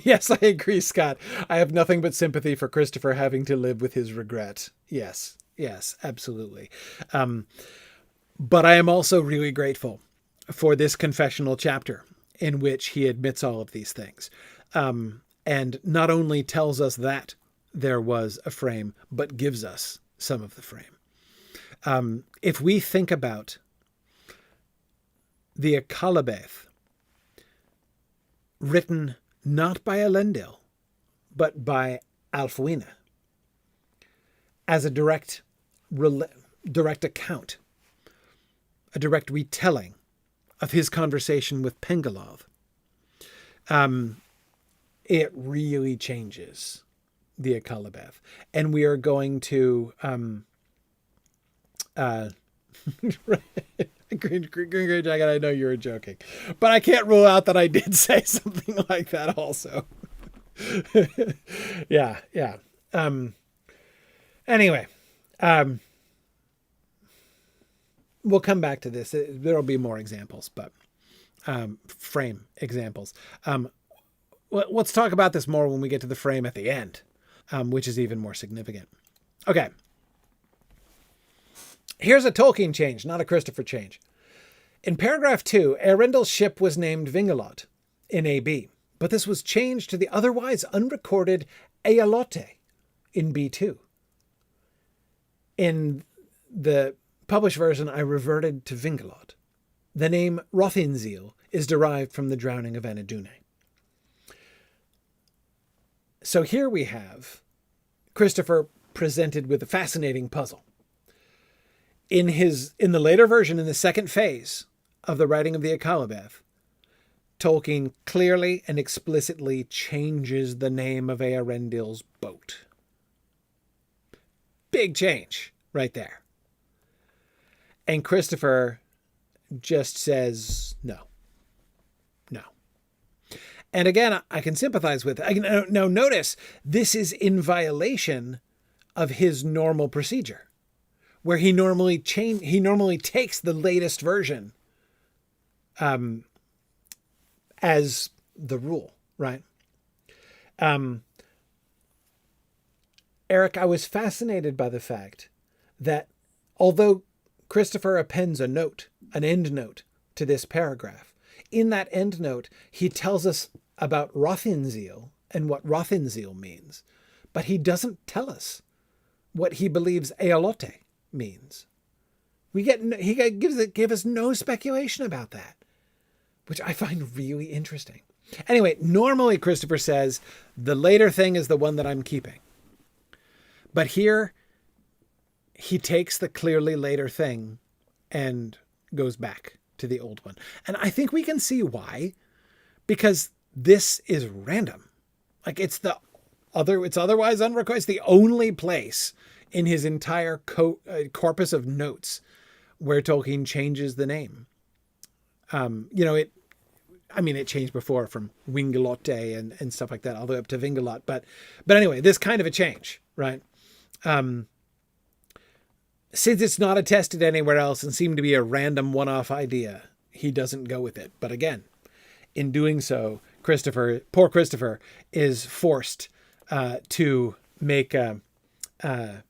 yes, I agree, Scott. I have nothing but sympathy for Christopher having to live with his regret. Yes, absolutely. But I am also really grateful for this confessional chapter in which he admits all of these things. And not only tells us that there was a frame, but gives us some of the frame. If we think about the Akalabeth, written not by Elendil, but by Alfwine, as a direct account, a direct retelling of his conversation with Pengalov, it really changes the Akalabeth. And we are going to Green Dragon, I know you were joking, but I can't rule out that I did say something like that also. Yeah. Anyway, we'll come back to this. There'll be more examples, but frame examples. Let's talk about this more when we get to the frame at the end, which is even more significant. Okay. Here's a Tolkien change, not a Christopher change. In paragraph 2, Earendil's ship was named Vingalot in AB, but this was changed to the otherwise unrecorded Ealote in B2. In the published version, I reverted to Vingalot. The name Rothinzil is derived from the drowning of Anadune. So here we have Christopher presented with a fascinating puzzle. In the later version, in the second phase of the writing of the Akalabeth, Tolkien clearly and explicitly changes the name of Eärendil's boat. Big change right there. And Christopher just says no. And again, I can sympathize with it. Now notice, this is in violation of his normal procedure, where he normally takes the latest version as the rule, right? Eric, I was fascinated by the fact that although Christopher appends a note, an end note to this paragraph, in that end note, he tells us about Rothinzeal and what Rothinzeal means, but he doesn't tell us what he believes Eolote means. He gives us no speculation about that, which I find really interesting. Anyway, normally Christopher says the later thing is the one that I'm keeping. But here he takes the clearly later thing and goes back to the old one. And I think we can see why, because this is random. Like it's otherwise unrecorded. It's the only place in his entire corpus of notes where Tolkien changes the name. It changed before from Wingelotte and stuff like that, all the way up to Vingelot. But anyway, this kind of a change, right? Since it's not attested anywhere else and seemed to be a random one-off idea, he doesn't go with it. But again, in doing so, poor Christopher is forced to make an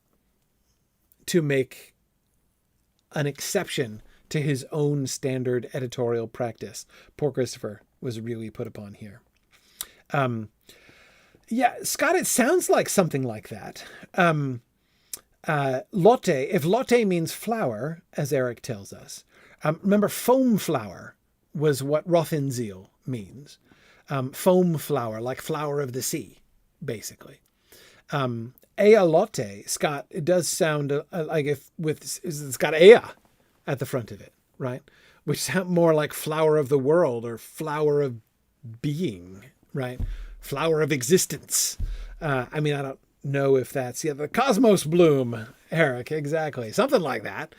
exception to his own standard editorial practice. Poor Christopher was really put upon here. Scott, it sounds like something like that. Lotte, if Lotte means flower, as Eric tells us, remember foam flower was what Rothinzeal means. Foam flower, like flower of the sea, basically. Eolote, Scott, it does sound like it's got Ea at the front of it, right? Which sound more like flower of the world or flower of being, right? Flower of existence. I don't know if that's the cosmos bloom, Eric, exactly. Something like that.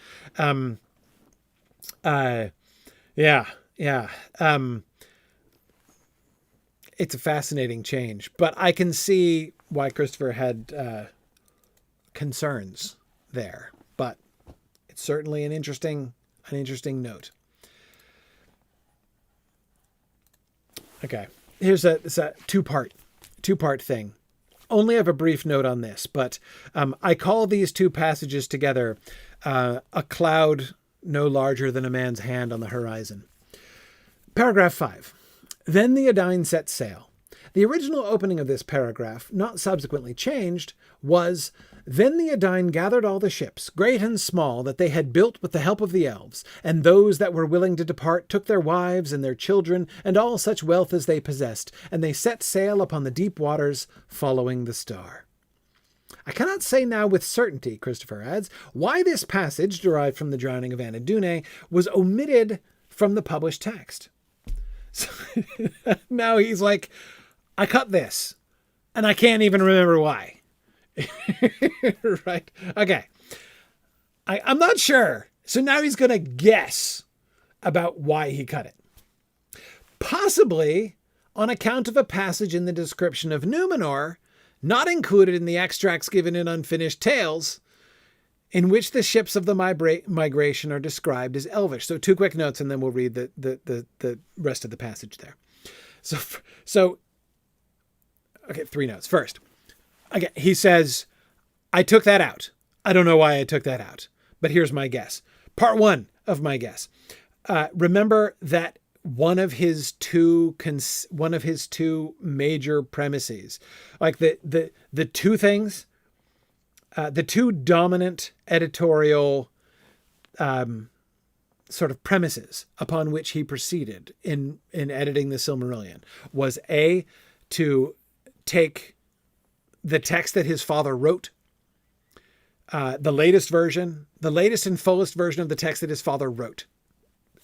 It's a fascinating change, but I can see why Christopher had concerns there, but it's certainly an interesting note. Okay. Here's it's a two-part thing. Only have a brief note on this, but I call these two passages together a cloud no larger than a man's hand on the horizon. Paragraph 5. Then the Edain set sail. The original opening of this paragraph, not subsequently changed, was, Then the Edain gathered all the ships, great and small, that they had built with the help of the elves, and those that were willing to depart took their wives and their children, and all such wealth as they possessed, and they set sail upon the deep waters, following the star. I cannot say now with certainty, Christopher adds, why this passage, derived from the drowning of Anadune, was omitted from the published text. So now he's like, I cut this, and I can't even remember why. Right? Okay. I'm not sure. So now he's going to guess about why he cut it. Possibly on account of a passage in the description of Numenor, not included in the extracts given in Unfinished Tales, in which the ships of the migration are described as elvish. So 2 quick notes, and then we'll read the rest of the passage there. So okay, 3 notes. First, okay, he says, I took that out. I don't know why I took that out, but here's my guess. Part 1 of my guess. Remember that one of his two major premises, like the two things, the two dominant editorial sort of premises upon which he proceeded in editing the Silmarillion was A, to take the text that his father wrote, the latest and fullest version of the text that his father wrote,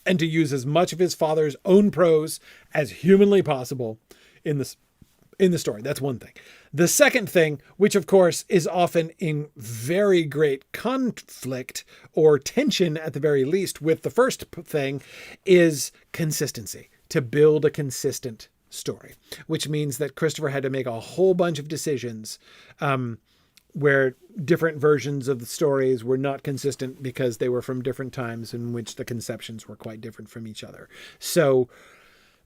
and to use as much of his father's own prose as humanly possible in the story. That's one thing. The second thing, which of course is often in very great conflict or tension at the very least with the first thing, is consistency. To build a consistent story, which means that Christopher had to make a whole bunch of decisions where different versions of the stories were not consistent because they were from different times in which the conceptions were quite different from each other. So,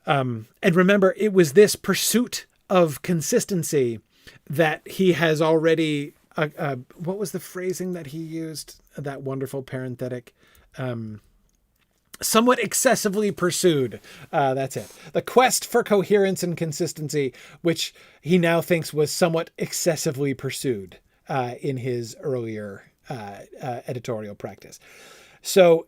and remember, it was this pursuit of consistency that he has already, what was the phrasing that he used? That wonderful parenthetic, somewhat excessively pursued. That's it. The quest for coherence and consistency, which he now thinks was somewhat excessively pursued in his earlier editorial practice. So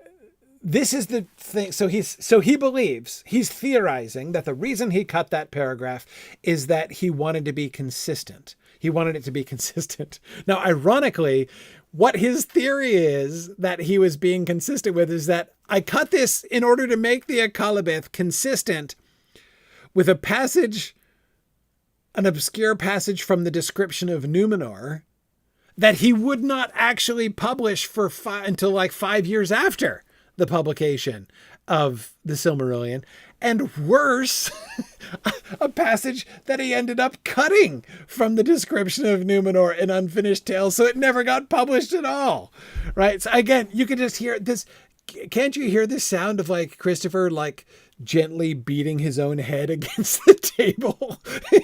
this is the thing. So he believes, he's theorizing that the reason he cut that paragraph is that he wanted to be consistent. He wanted it to be consistent. Now, ironically, what his theory is that he was being consistent with is that I cut this in order to make the Akalabeth consistent with a passage, an obscure passage from the description of Numenor that he would not actually publish until like 5 years after the publication of the Silmarillion. And worse, a passage that he ended up cutting from the description of Numenor in Unfinished Tales, so it never got published at all. Right? So again, you can just hear this. Can't you hear this sound of like Christopher like gently beating his own head against the table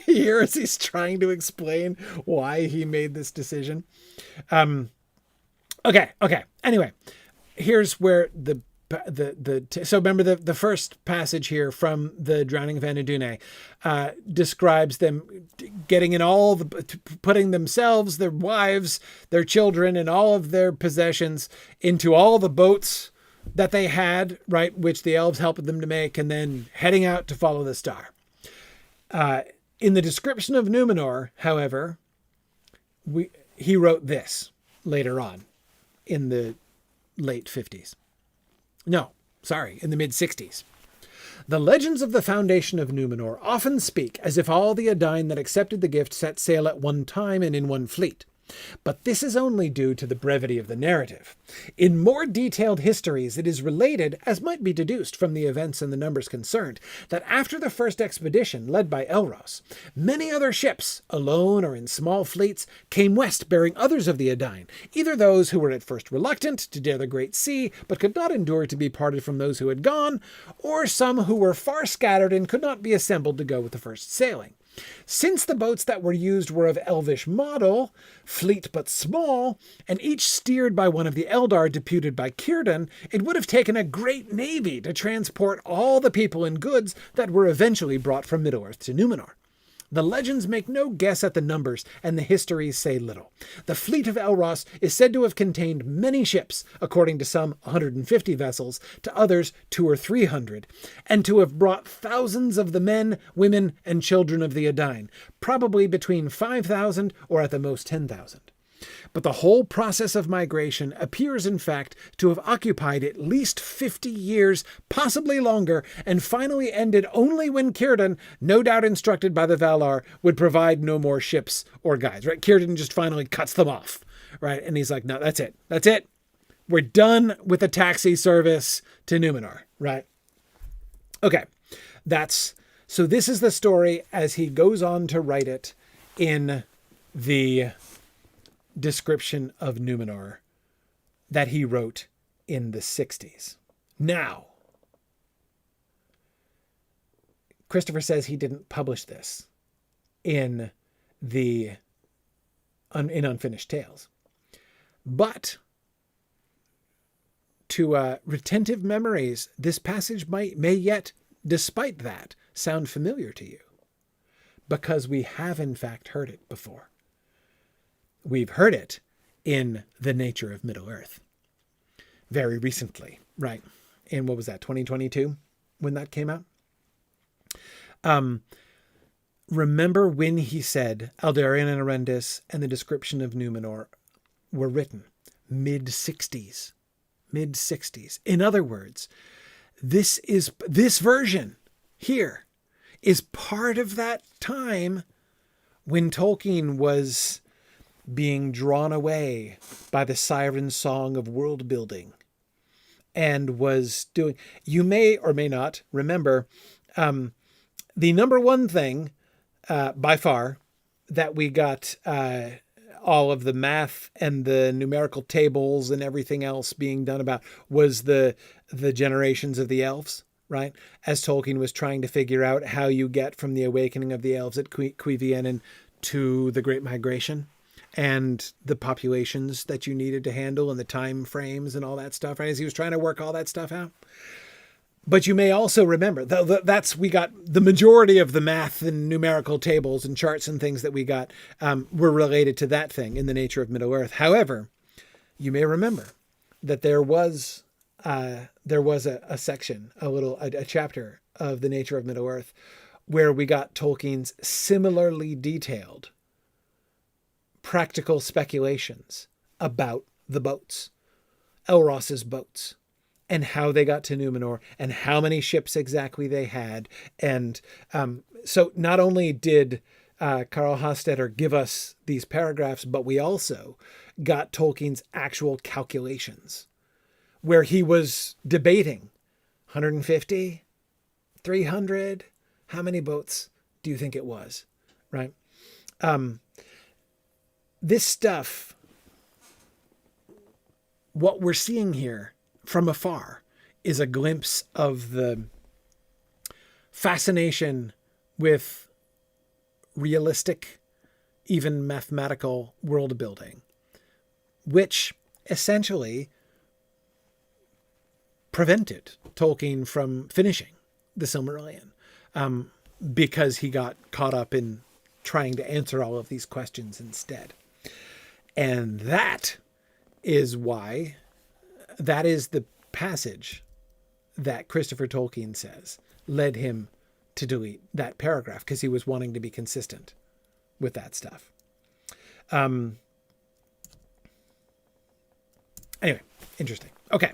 here as he's trying to explain why he made this decision? Okay. Anyway, here's where so remember the first passage here from the Drowning of Anadune describes them getting in putting themselves, their wives, their children, and all of their possessions into all the boats that they had, right, which the elves helped them to make, and then heading out to follow the star. In the description of Numenor, however, he wrote this later on in the late 50s. No, sorry, in the mid-60s. The legends of the foundation of Numenor often speak as if all the Edain that accepted the gift set sail at one time and in one fleet. But this is only due to the brevity of the narrative. In more detailed histories, it is related, as might be deduced from the events and the numbers concerned, that after the first expedition, led by Elros, many other ships, alone or in small fleets, came west bearing others of the Edain, either those who were at first reluctant to dare the great sea, but could not endure to be parted from those who had gone, or some who were far scattered and could not be assembled to go with the first sailing. Since the boats that were used were of elvish model, fleet but small, and each steered by one of the Eldar deputed by Círdan, it would have taken a great navy to transport all the people and goods that were eventually brought from Middle-earth to Numenor. The legends make no guess at the numbers, and the histories say little. The fleet of Elros is said to have contained many ships, according to some 150 vessels, to others 200 or 300, and to have brought thousands of the men, women, and children of the Edain, probably between 5,000 or at the most 10,000. But the whole process of migration appears, in fact, to have occupied at least 50 years, possibly longer, and finally ended only when Círdan, no doubt instructed by the Valar, would provide no more ships or guides. Right? Círdan just finally cuts them off, right? And he's like, no, that's it. That's it. We're done with the taxi service to Numenor, right? Okay. So this is the story as he goes on to write it in the description of Numenor that he wrote in the 60s. Now, Christopher says he didn't publish this in Unfinished Tales. But to retentive memories, this passage may yet, despite that, sound familiar to you, because we have in fact heard it before. We've heard it in The Nature of Middle-earth very recently, right? In what was that, 2022, when that came out? Remember when he said Aldarion and Arendis and the description of Numenor were written mid-60s. In other words, this version here is part of that time when Tolkien was being drawn away by the siren song of world building and was doing, you may or may not remember, the number one thing by far that we got all of the math and the numerical tables and everything else being done about was the generations of the elves, right? As Tolkien was trying to figure out how you get from the awakening of the elves at Cuiviénen to the Great Migration and the populations that you needed to handle and the time frames and all that stuff, right? As he was trying to work all that stuff out. But you may also remember we got the majority of the math and numerical tables and charts and things that we got were related to that thing in the nature of Middle-earth. However, you may remember that there was a section, a chapter of the nature of Middle-earth where we got Tolkien's similarly detailed practical speculations about the boats, Elros's boats, and how they got to Númenor and how many ships exactly they had. And so not only did Karl Hofstadter give us these paragraphs, but we also got Tolkien's actual calculations where he was debating 150, 300, how many boats do you think it was, right? This stuff, what we're seeing here from afar is a glimpse of the fascination with realistic, even mathematical world building, which essentially prevented Tolkien from finishing the Silmarillion because he got caught up in trying to answer all of these questions instead. And that is the passage that Christopher Tolkien says led him to delete that paragraph, because he was wanting to be consistent with that stuff. Anyway, interesting. Okay.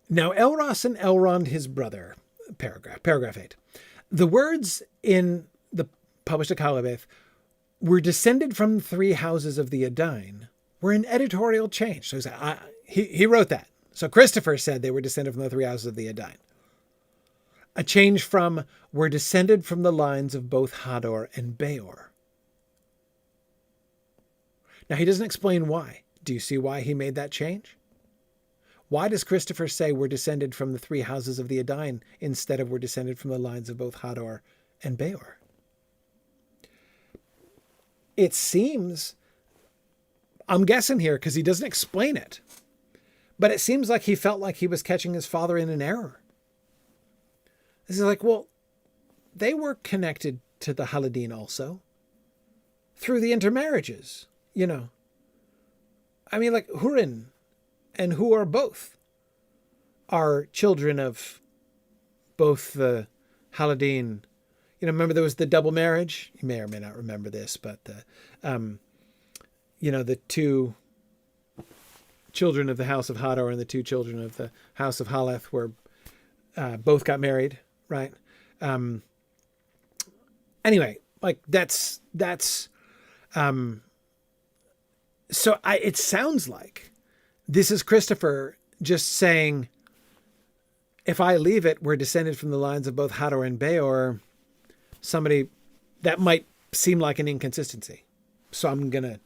Now, Elros and Elrond, his brother, paragraph 8. The words in the published Akalabeth were descended from the three houses of the Edain were an editorial change. So he wrote that. So Christopher said they were descended from the three houses of the Edain. A change from were descended from the lines of both Hador and Beor. Now, he doesn't explain why. Do you see why he made that change? Why does Christopher say we're descended from the three houses of the Edain instead of we're descended from the lines of both Hador and Beor? It seems, I'm guessing here because he doesn't explain it, but it seems like he felt like he was catching his father in an error. This is like, well, they were connected to the Haladin also through the intermarriages, you know. I mean, like Hurin and Huor both are children of both the Haladin. You know, remember there was the double marriage? You may or may not remember this, but the two children of the House of Hador and the two children of the House of Haleth were both got married, right? Anyway, like that's so it sounds like this is Christopher just saying, if I leave it, we're descended from the lines of both Hador and Beor. Somebody that might seem like an inconsistency. So I'm gonna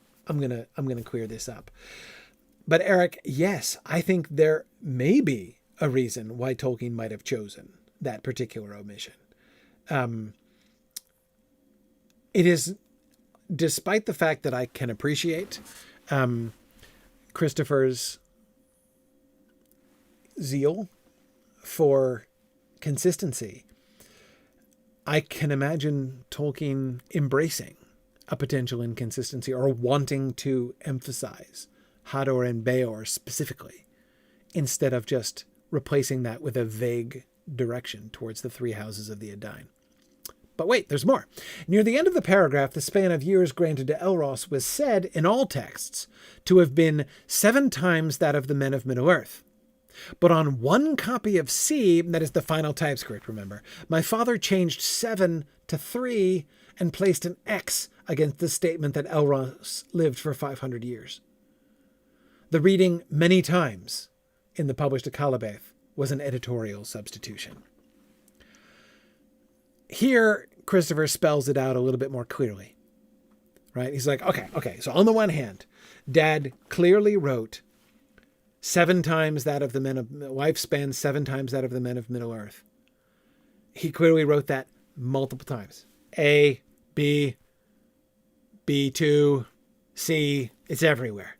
clear this up. But Eric, yes, I think there may be a reason why Tolkien might have chosen that particular omission. It is, despite the fact that I can appreciate Christopher's zeal for consistency, I can imagine Tolkien embracing a potential inconsistency or wanting to emphasize Hador and Beor specifically, instead of just replacing that with a vague direction towards the three houses of the Edain. But wait, there's more. Near the end of the paragraph, the span of years granted to Elros was said, in all texts, to have been 7 times that of the men of Middle-earth. But on one copy of C, that is the final typescript, remember, my father changed 7 to 3 and placed an X against the statement that Elros lived for 500 years. The reading many times in the published Akalabeth was an editorial substitution. Here, Christopher spells it out a little bit more clearly, right? He's like, okay. So on the one hand, Dad clearly wrote 7 times that of the men of lifespan, 7 times that of the men of Middle Earth. He clearly wrote that multiple times. A, B, B2, C, it's everywhere.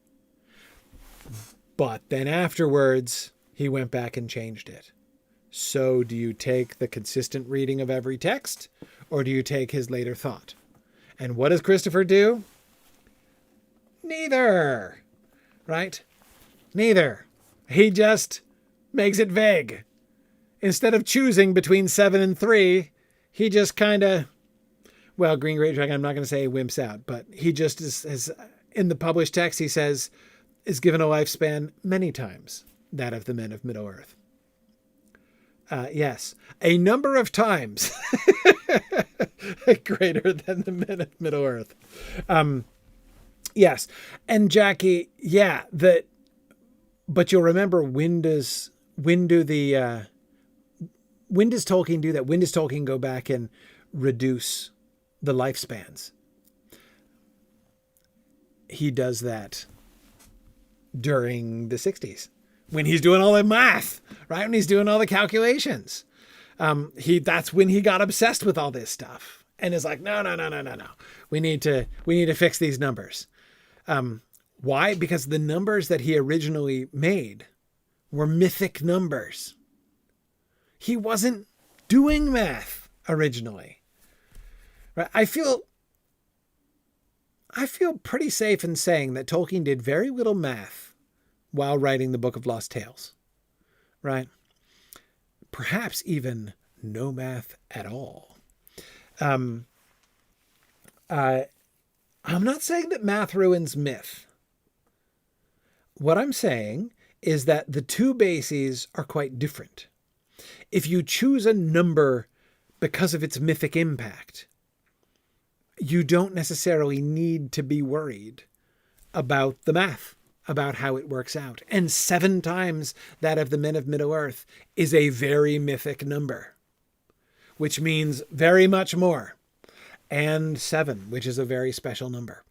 But then afterwards, he went back and changed it. So do you take the consistent reading of every text, or do you take his later thought? And what does Christopher do? Neither, right? Neither. He just makes it vague. Instead of choosing between 7 and 3, he just kind of, well, Green Great Dragon, I'm not going to say wimps out, but he just is in the published text, he says, is given a lifespan many times that of the men of Middle Earth. Yes, a number of times greater than the men of Middle Earth. Yes. And Jackie, yeah, but you'll remember when does Tolkien do that? When does Tolkien go back and reduce the lifespans? He does that during the 60s. When he's doing all the math, right? When he's doing all the calculations. That's when he got obsessed with all this stuff and is like, no. We need to fix these numbers. Why? Because the numbers that he originally made were mythic numbers. He wasn't doing math originally. Right? I feel pretty safe in saying that Tolkien did very little math while writing the Book of Lost Tales, right? Perhaps even no math at all. I'm not saying that math ruins myth. What I'm saying is that the two bases are quite different. If you choose a number because of its mythic impact, you don't necessarily need to be worried about the math, about how it works out. And 7 times that of the men of Middle Earth is a very mythic number, which means very much more. And 7, which is a very special number.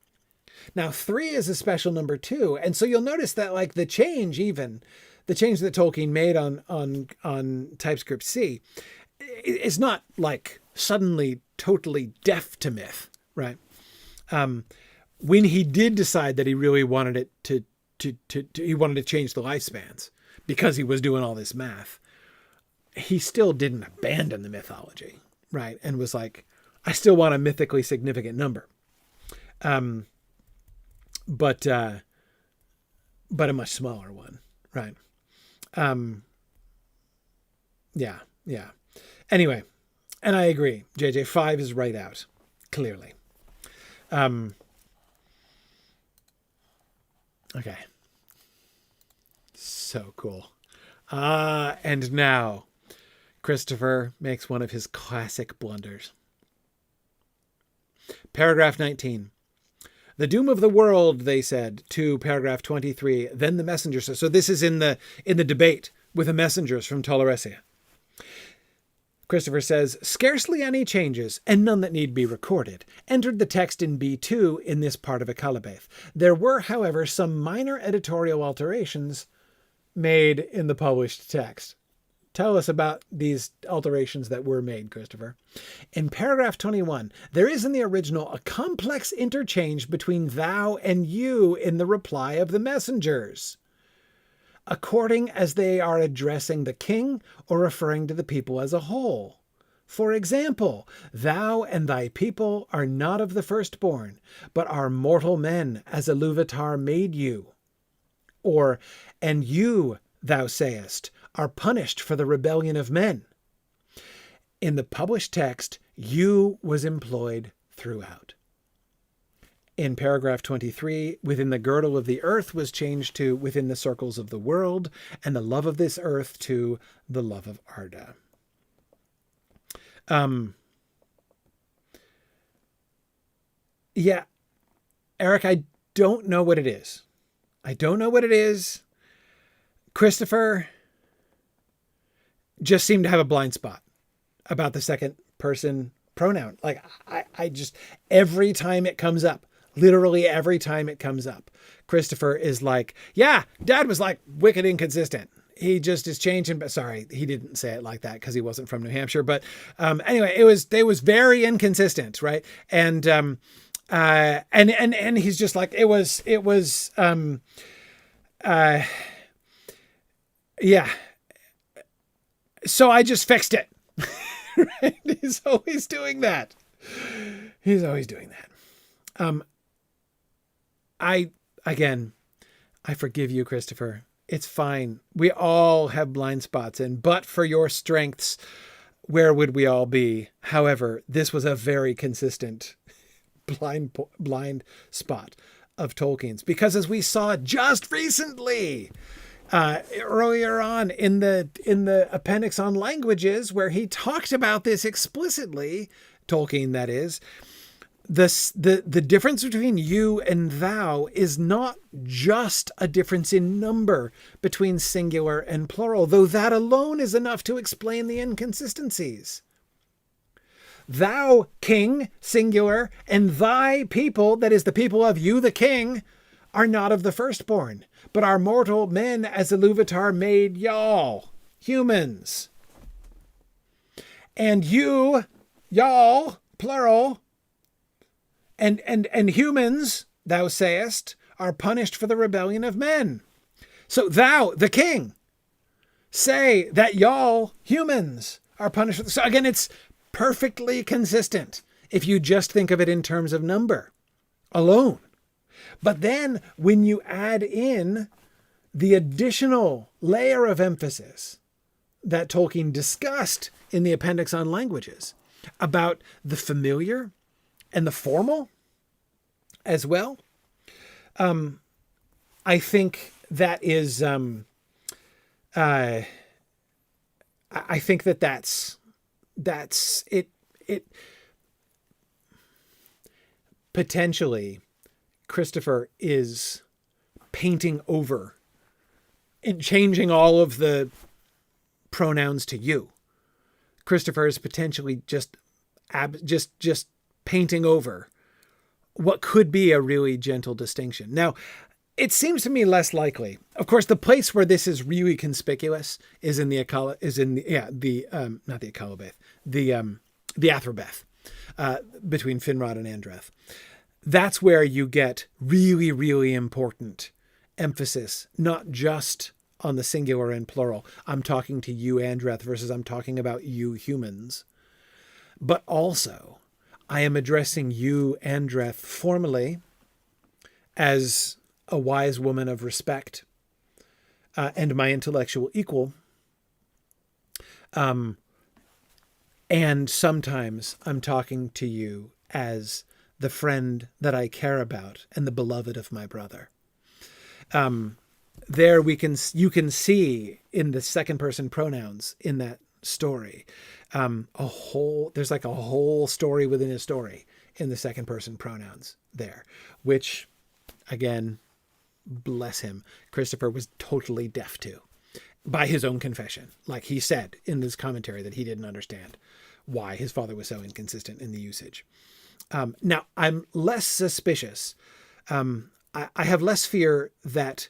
Now 3 is a special number too. And so you'll notice that like the change that Tolkien made on TypeScript C is not like suddenly totally deaf to myth, right? When he did decide that he really wanted it he wanted to change the lifespans because he was doing all this math, he still didn't abandon the mythology, right? And was like, I still want a mythically significant number. But a much smaller one, right? Yeah. Anyway, and I agree, JJ, 5 is right out, clearly. Okay. So cool. And now Christopher makes one of his classic blunders. Paragraph 19. The doom of the world, they said, to paragraph 23. Then the messenger says, so this is in the debate with the messengers from Tolerancia. Christopher says, scarcely any changes, and none that need be recorded, entered the text in B2 in this part of Akalabeth. There were, however, some minor editorial alterations made in the published text. Tell us about these alterations that were made, Christopher. In paragraph 21, there is in the original a complex interchange between thou and you in the reply of the messengers, according as they are addressing the king or referring to the people as a whole. For example, thou and thy people are not of the firstborn, but are mortal men, as Iluvatar made you. Or, and you, thou sayest, are punished for the rebellion of men. In the published text, you was employed throughout. In paragraph 23, within the girdle of the earth was changed to within the circles of the world, and the love of this earth to the love of Arda. Yeah, Eric, I don't know what it is. I don't know what it is. Christopher just seemed to have a blind spot about the second person pronoun. Like I just, every time it comes up, literally every time it comes up, Christopher is like, yeah, Dad was like wicked inconsistent. He just is changing, but sorry, he didn't say it like that because he wasn't from New Hampshire. But anyway, it was very inconsistent, right? And he's just like, yeah. So I just fixed it. Right? He's always doing that. He's always doing that. I forgive you, Christopher. It's fine. We all have blind spots, and but for your strengths, where would we all be? However, this was a very consistent blind spot of Tolkien's, because as we saw just recently, earlier on in the appendix on languages, where he talked about this explicitly, Tolkien, that is, the difference between you and thou is not just a difference in number between singular and plural, though that alone is enough to explain the inconsistencies. Thou, king, singular, and thy people, that is the people of you, the king, are not of the firstborn, but are mortal men as Iluvatar made y'all, humans. And you, y'all, plural, and humans, thou sayest, are punished for the rebellion of men. So thou, the king, say that y'all, humans, are punished. So again, it's perfectly consistent if you just think of it in terms of number alone. But then when you add in the additional layer of emphasis that Tolkien discussed in the appendix on languages about the familiar and the formal as well, I think that is, I think that's it. Potentially, Christopher is painting over and changing all of the pronouns to you. Christopher is potentially just painting over what could be a really gentle distinction. Now, it seems to me less likely. Of course, the place where this is really conspicuous is in the Athrobeth, between Finrod and Andreth. That's where you get really, really important emphasis, not just on the singular and plural. I'm talking to you, Andreth, versus I'm talking about you, humans. But also, I am addressing you, Andreth, formally as a wise woman of respect, and my intellectual equal. And sometimes I'm talking to you as the friend that I care about and the beloved of my brother. There you can see in the second person pronouns in that story, there's like a whole story within a story in the second person pronouns there, which again, bless him, Christopher was totally deaf to by his own confession. Like he said in this commentary that he didn't understand why his father was so inconsistent in the usage. Now, I'm less suspicious. I have less fear that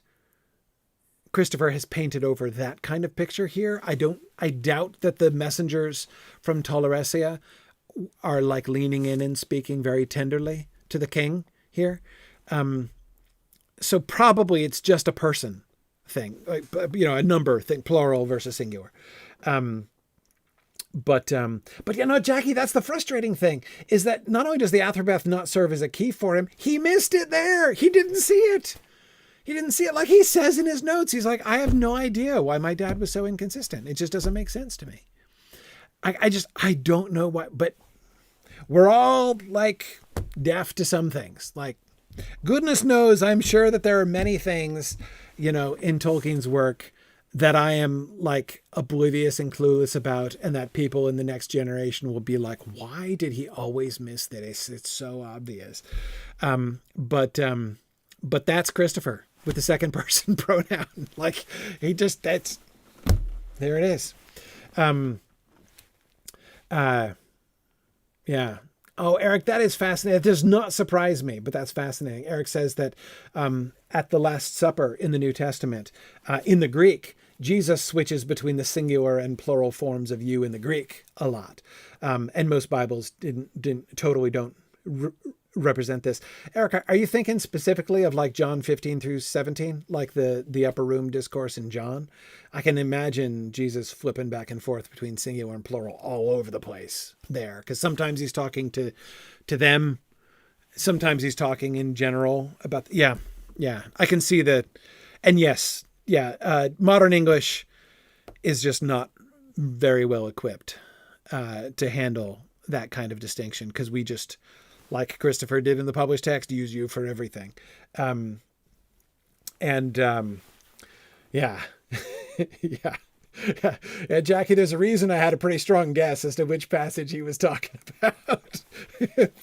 Christopher has painted over that kind of picture here. I doubt that the messengers from Tolaresia are like leaning in and speaking very tenderly to the king here. So probably it's just a person thing, like, a number thing, plural versus singular. But Jackie, that's the frustrating thing, is that not only does the Athrobeth not serve as a key for him, he missed it there. He didn't see it. Like he says in his notes. He's like, I have no idea why my dad was so inconsistent. It just doesn't make sense to me. I don't know why, but we're all like deaf to some things. Like Goodness knows, I'm sure that there are many things, in Tolkien's work that I am like oblivious and clueless about, and that people in the next generation will be like, why did he always miss this? It's so obvious. But that's Christopher with the second person pronoun. Like there it is. Yeah. Oh, Eric, that is fascinating. It does not surprise me, but that's fascinating. Eric says that at the Last Supper in the New Testament, in the Greek, Jesus switches between the singular and plural forms of you in the Greek a lot. And most Bibles don't represent this. Eric, are you thinking specifically of like John 15 through 17, like the upper room discourse in John? I can imagine Jesus flipping back and forth between singular and plural all over the place there, because sometimes he's talking to them, sometimes he's talking in general about. Yeah, I can see that. And yes, modern English is just not very well equipped to handle that kind of distinction, because we just, like Christopher did in the published text, use you for everything. Yeah, Jackie, there's a reason I had a pretty strong guess as to which passage he was talking about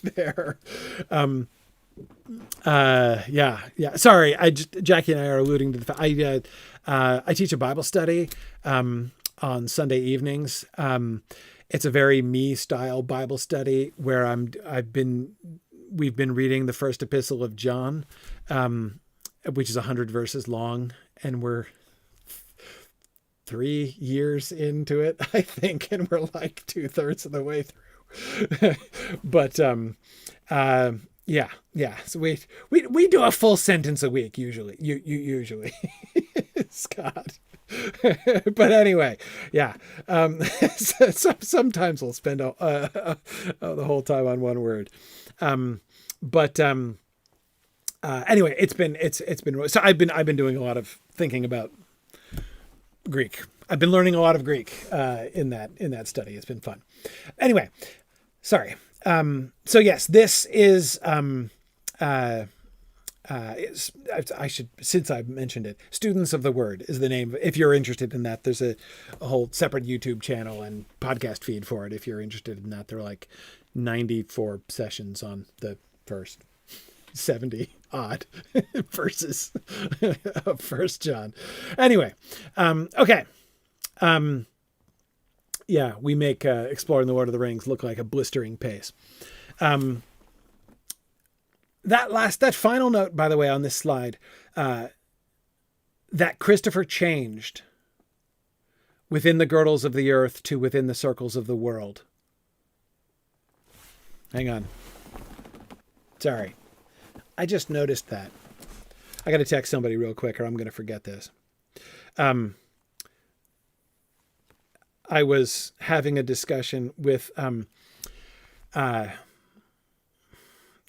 there. Sorry, Jackie and I are alluding to the fact I teach a Bible study on Sunday evenings. It's a very me style Bible study where we've been reading the first epistle of John, which is 100 verses long, and we're 3 years into it, I think, and we're like 2/3 of the way through. But so we do a full sentence a week usually. Usually, Scott. But anyway, sometimes we'll spend the whole time on one word. Anyway, it's been so I've been doing a lot of thinking about Greek. I've been learning a lot of Greek in that study. It's been fun. Anyway, sorry. So yes, this is I should, since I've mentioned it, Students of the Word is the name. If you're interested in that, there's a whole separate YouTube channel and podcast feed for it. If you're interested in that, there are like 94 sessions on the first 70 odd verses of 1 John. Anyway. Okay. We make exploring the Lord of the Rings look like a blistering pace. That final note, by the way, on this slide, that Christopher changed within the girdles of the earth to within the circles of the world. Hang on. Sorry. I just noticed that. I got to text somebody real quick or I'm going to forget this. I was having a discussion with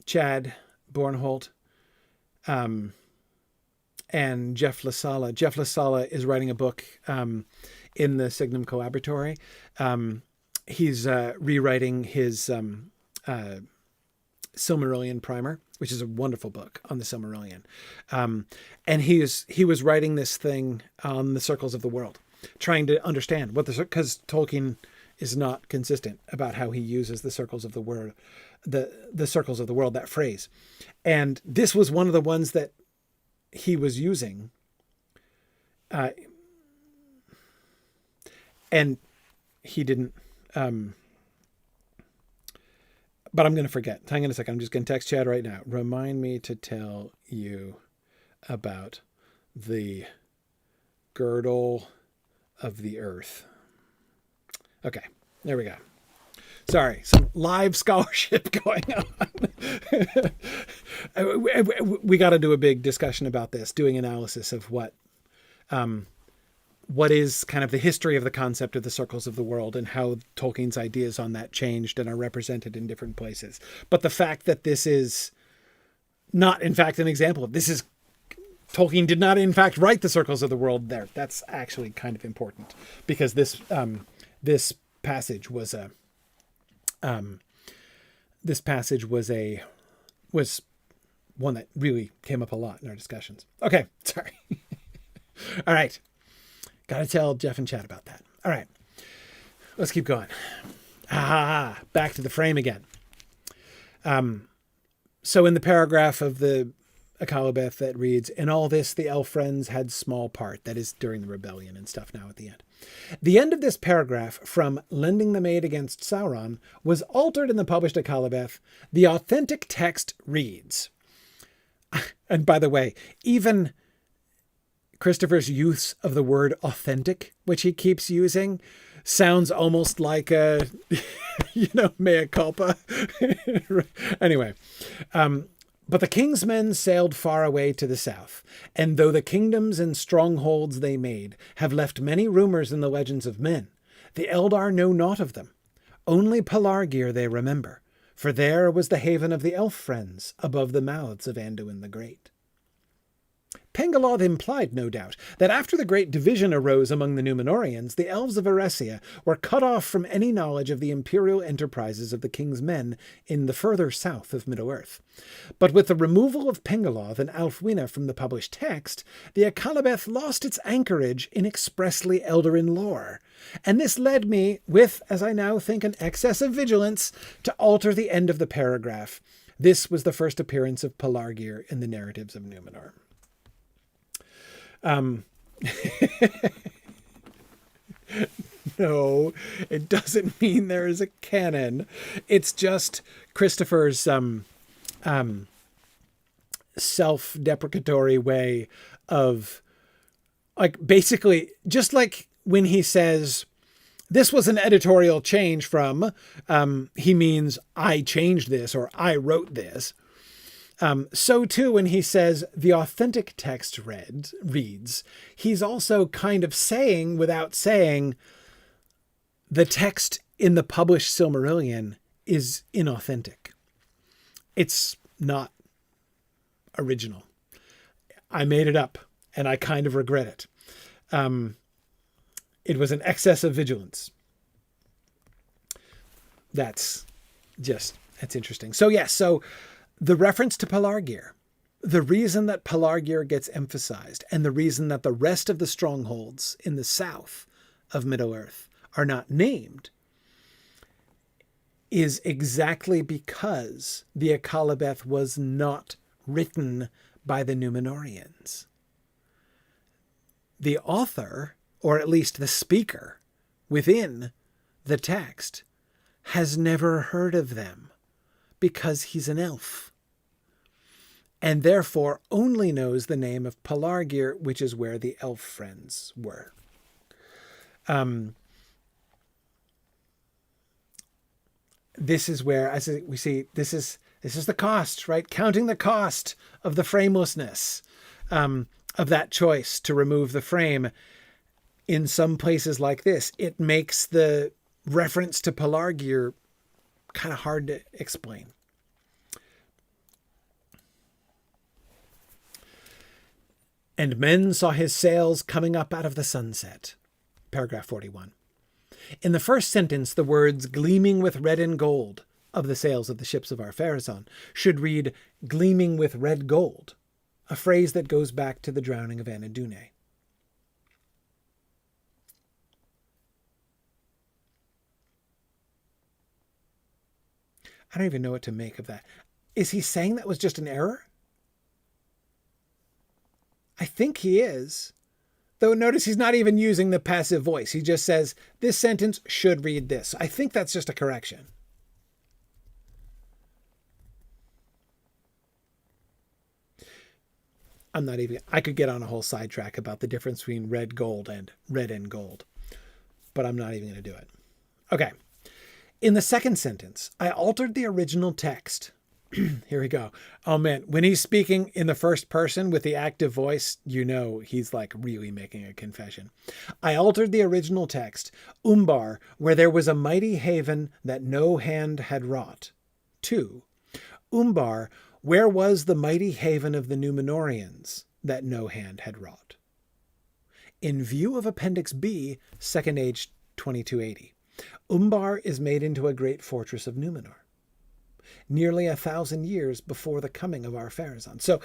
Chad Bornholt and Jeff LaSala. Jeff LaSala is writing a book in the Signum Collaboratory. He's rewriting his Silmarillion primer, which is a wonderful book on the Silmarillion. And he was writing this thing on the circles of the world, trying to understand because Tolkien is not consistent about how he uses the circles of the word, the circles of the world, that phrase. And this was one of the ones that he was using. And he didn't, but I'm going to forget. Hang on a second. I'm just going to text Chad right now. Remind me to tell you about the girdle of the earth. Okay, there we go. Sorry, some live scholarship going on. We got to do a big discussion about this, doing analysis of what is kind of the history of the concept of the circles of the world and how Tolkien's ideas on that changed and are represented in different places. But the fact that this is not, in fact, an example of this is Tolkien did not, in fact, write the circles of the world there. That's actually kind of important because this passage was one that really came up a lot in our discussions. Okay, sorry. All right. Got to tell Jeff and Chad about that. All right. Let's keep going. Back to the frame again. So in the paragraph of the Akalabeth that reads, "In all this, the elf friends had small part," that is during the rebellion and stuff now at the end. The end of this paragraph, from "lending the maid against Sauron," was altered in the published Akalabeth. The authentic text reads, and by the way, even Christopher's use of the word authentic, which he keeps using, sounds almost like a, mea culpa. Anyway, but the king's men sailed far away to the south, and though the kingdoms and strongholds they made have left many rumors in the legends of men, the Eldar know naught of them. Only Pelargir they remember, for there was the haven of the elf friends above the mouths of Anduin the Great. Pengalod implied, no doubt, that after the great division arose among the Númenóreans, the elves of Eresia were cut off from any knowledge of the imperial enterprises of the king's men in the further south of Middle-earth. But with the removal of Pengalod and Ælfwine from the published text, the Akalabeth lost its anchorage in expressly Eldarin lore, and this led me, with, as I now think, an excess of vigilance, to alter the end of the paragraph. This was the first appearance of Pelargir in the narratives of Númenor. No, it doesn't mean there is a canon. It's just Christopher's self-deprecatory way of, like, basically, just like when he says, this was an editorial change from, he means I changed this or I wrote this. So too, when he says the authentic text reads, he's also kind of saying, without saying, the text in the published Silmarillion is inauthentic. It's not original. I made it up, and I kind of regret it. It was an excess of vigilance. That's interesting. So yes, the reference to Pelargir, the reason that Pelargir gets emphasized, and the reason that the rest of the strongholds in the south of Middle-earth are not named, is exactly because the Akalabeth was not written by the Númenóreans. The author, or at least the speaker within the text, has never heard of them because he's an elf, and therefore only knows the name of Pelargir, which is where the elf friends were. This is where, as we see, this is the cost, right? Counting the cost of the framelessness of that choice to remove the frame. In some places like this, it makes the reference to Pelargir kind of hard to explain. And men saw his sails coming up out of the sunset. Paragraph 41. In the first sentence, the words gleaming with red and gold of the sails of the ships of Ar-Pharazôn should read gleaming with red gold, a phrase that goes back to the drowning of Anadune. I don't even know what to make of that. Is he saying that was just an error? I think he is. Though notice he's not even using the passive voice. He just says, this sentence should read this. I think that's just a correction. I could get on a whole sidetrack about the difference between red gold and red and gold, but I'm not even going to do it. Okay. In the second sentence, I altered the original text. Here we go. Oh man, when he's speaking in the first person with the active voice, he's like really making a confession. I altered the original text, Umbar, where there was a mighty haven that no hand had wrought, to Umbar, where was the mighty haven of the Númenóreans that no hand had wrought. In view of Appendix B, Second Age 2280, Umbar is made into a great fortress of Númenor. nearly 1,000 years before the coming of Ar-Pharazôn. So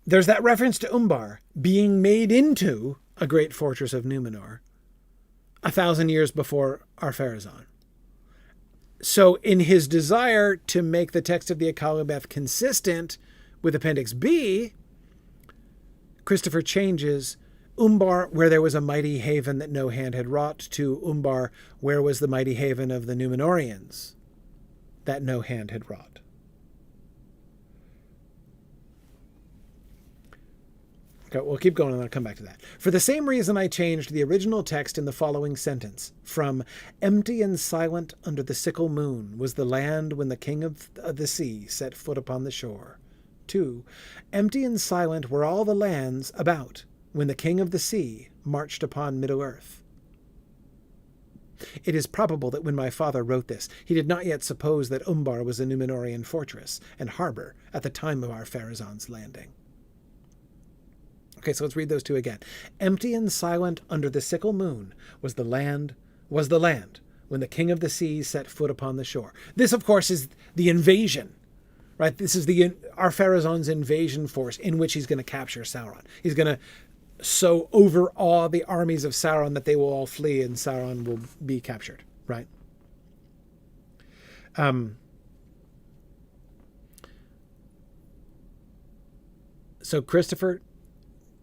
there's that reference to Umbar being made into a great fortress of Numenor 1,000 years before Ar-Pharazôn. So in his desire to make the text of the Akallabeth consistent with Appendix B, Christopher changes Umbar, where there was a mighty haven that no hand had wrought, to Umbar, where was the mighty haven of the Numenorians that no hand had wrought. Okay, we'll keep going and I'll come back to that. For the same reason, I changed the original text in the following sentence from "Empty and silent under the sickle moon was the land when the king of the sea set foot upon the shore," to "Empty and silent were all the lands about when the king of the sea marched upon Middle-earth." It is probable that when my father wrote this, he did not yet suppose that Umbar was a Numenorian fortress and harbor at the time of Ar-Pharazôn's landing. Okay, so let's read those two again. "Empty and silent under the sickle moon was the land when the king of the sea set foot upon the shore." This, of course, is the invasion, right? This is the Ar-Pharazôn's invasion force in which he's going to capture Sauron. He's going to so overawe the armies of Sauron that they will all flee and Sauron will be captured, right? So Christopher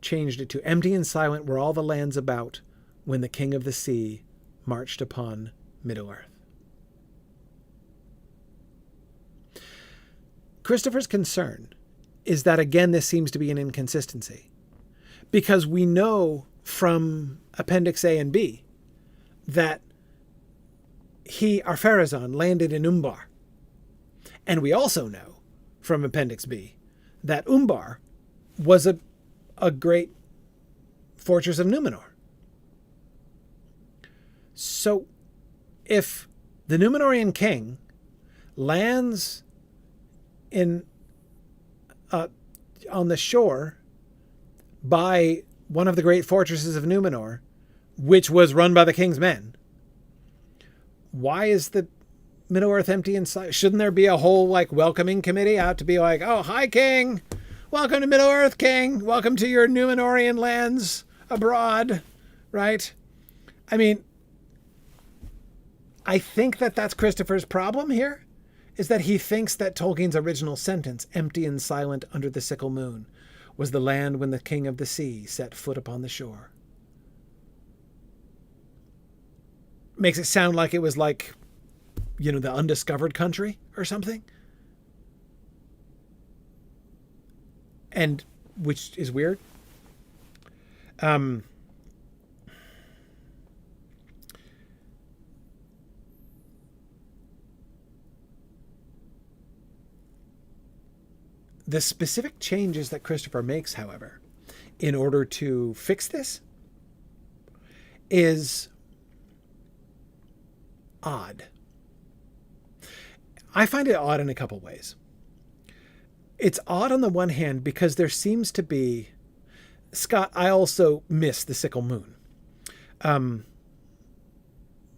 changed it to "Empty and silent were all the lands about when the king of the sea marched upon Middle-earth." Christopher's concern is that, again, this seems to be an inconsistency, because we know from Appendix A and B that Ar-Pharazôn, landed in Umbar. And we also know from Appendix B that Umbar was a great fortress of Numenor. So if the Numenorian king lands on the shore by one of the great fortresses of Numenor, which was run by the king's men, why is the Middle-earth empty and silent? Shouldn't there be a whole welcoming committee out to be like, "Oh, hi, king. Welcome to Middle-earth, king. Welcome to your Numenorian lands abroad," right? I mean, I think that that's Christopher's problem here, is that he thinks that Tolkien's original sentence, "Empty and silent under the sickle moon was the land when the king of the sea set foot upon the shore," makes it sound like it was the undiscovered country or something. And which is weird. The specific changes that Christopher makes, however, in order to fix this is odd. I find it odd in a couple ways. It's odd on the one hand because there seems to be... Scott, I also miss the sickle moon.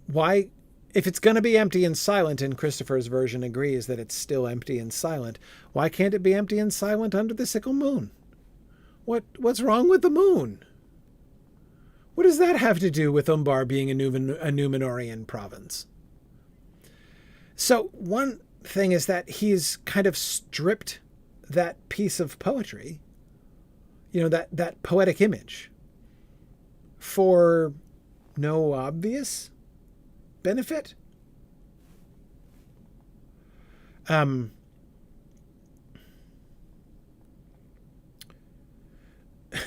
Why... If it's going to be empty and silent, and Christopher's version agrees that it's still empty and silent, why can't it be empty and silent under the sickle moon? What's wrong with the moon? What does that have to do with Umbar being a Numenorian province? So one thing is that he's kind of stripped that piece of poetry, that poetic image, for no obvious benefit.